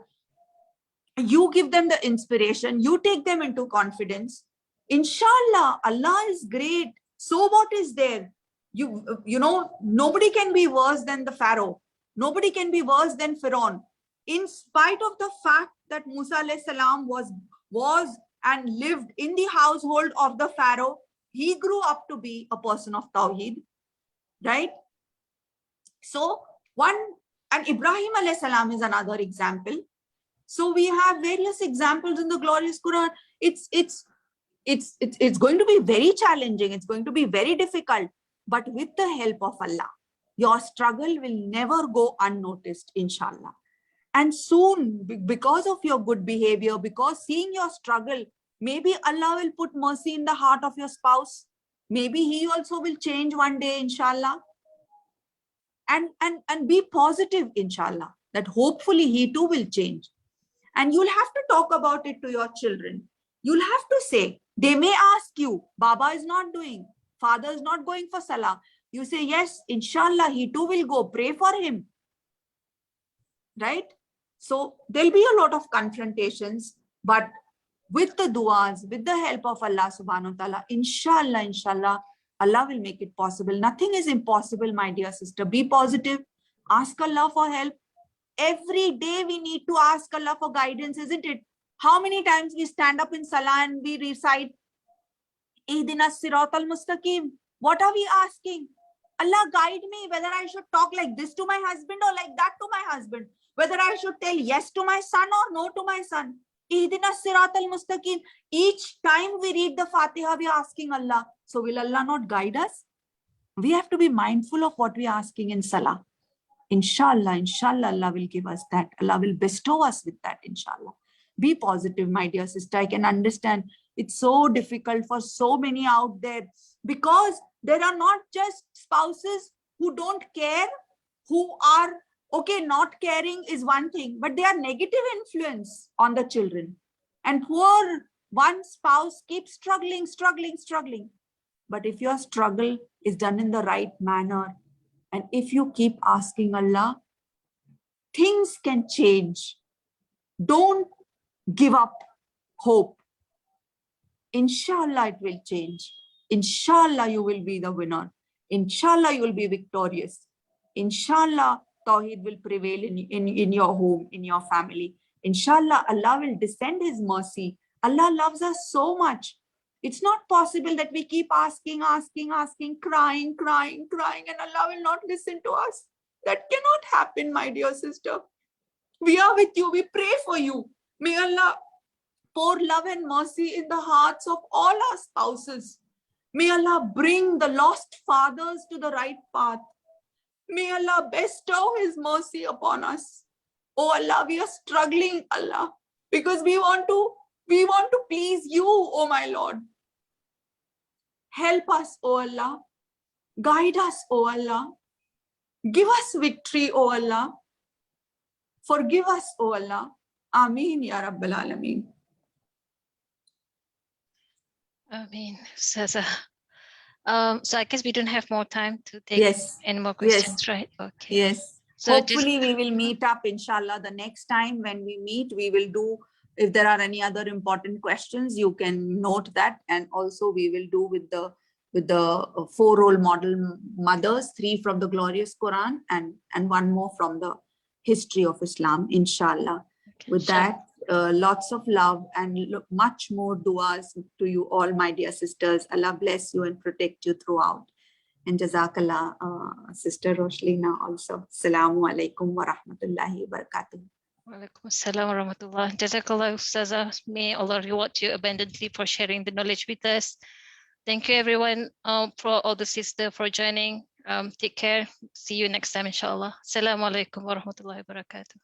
You give them the inspiration. You take them into confidence. Inshallah, Allah is great. So what is there? Nobody can be worse than the Pharaoh. Nobody can be worse than Pharaoh. In spite of the fact that Musa alayhi salam was and lived in the household of the Pharaoh, he grew up to be a person of Tawheed, right? So and Ibrahim alayhi salam is another example. So we have various examples in the glorious Quran. It's going to be very challenging. It's going to be very difficult, but with the help of Allah, your struggle will never go unnoticed, inshallah. And soon, because of your good behavior, because seeing your struggle, maybe Allah will put mercy in the heart of your spouse. Maybe he also will change one day, inshallah. And be positive, inshallah, that hopefully he too will change. And you'll have to talk about it to your children. You'll have to say, they may ask you, Baba is not doing, father is not going for salah. You say, yes, inshallah, he too will go. Pray for him. Right? So there'll be a lot of confrontations, but with the du'as, with the help of Allah subhanahu wa ta'ala, inshallah, Allah will make it possible. Nothing is impossible, my dear sister. Be positive. Ask Allah for help. Every day we need to ask Allah for guidance, isn't it? How many times we stand up in salah and we recite, Ihdinas siratal mustaqim. What are we asking? Allah, guide me whether I should talk like this to my husband or like that to my husband. Whether I should tell yes to my son or no to my son. Ihdinas siratal mustaqim. Each time we read the Fatiha, we are asking Allah. So will Allah not guide us? We have to be mindful of what we are asking in salah. Inshallah, Allah will give us that. Allah will bestow us with that, inshallah. Be positive, my dear sister. I can understand it's so difficult for so many out there because there are not just spouses who don't care, who are, okay, not caring is one thing, but they are negative influence on the children. And poor one spouse keeps struggling. But if your struggle is done in the right manner, and if you keep asking Allah, things can change. Don't give up hope. Inshallah, it will change. Inshallah, you will be the winner. Inshallah, you will be victorious. Inshallah, Tawheed will prevail in your home, in your family. Inshallah, Allah will descend His mercy. Allah loves us so much. It's not possible that we keep asking, crying, and Allah will not listen to us. That cannot happen, my dear sister. We are with you. We pray for you. May Allah pour love and mercy in the hearts of all our spouses. May Allah bring the lost fathers to the right path. May Allah bestow His mercy upon us. Oh Allah, we are struggling, Allah, because we want to please you, oh my Lord. Help us, oh Allah. Guide us, oh Allah. Give us victory, oh Allah. Forgive us, oh Allah. Ameen, Ya Rabbal Alameen.
Ameen, Ustazah. So I guess we don't have more time to take any more questions, right? Okay.
Yes. So hopefully we will meet up, inshallah, the next time when we meet. We will do, if there are any other important questions, you can note that. And also we will do with the 4 role model mothers, 3 from the glorious Quran and 1 more from the history of Islam, inshallah. Okay, with that, Lots of love and much more duas to you all, my dear sisters. Allah bless you and protect you throughout. And Jazakallah, Sister Roshlina also. Assalamu alaikum wa rahmatullahi wa barakatuh.
Walaikum assalam wa rahmatullah. Jazakallah Ustaza. May Allah reward you abundantly for sharing the knowledge with us. Thank you everyone for all the sisters for joining. Take care. See you next time, inshallah. Assalamu alaikum wa rahmatullahi wa barakatuh.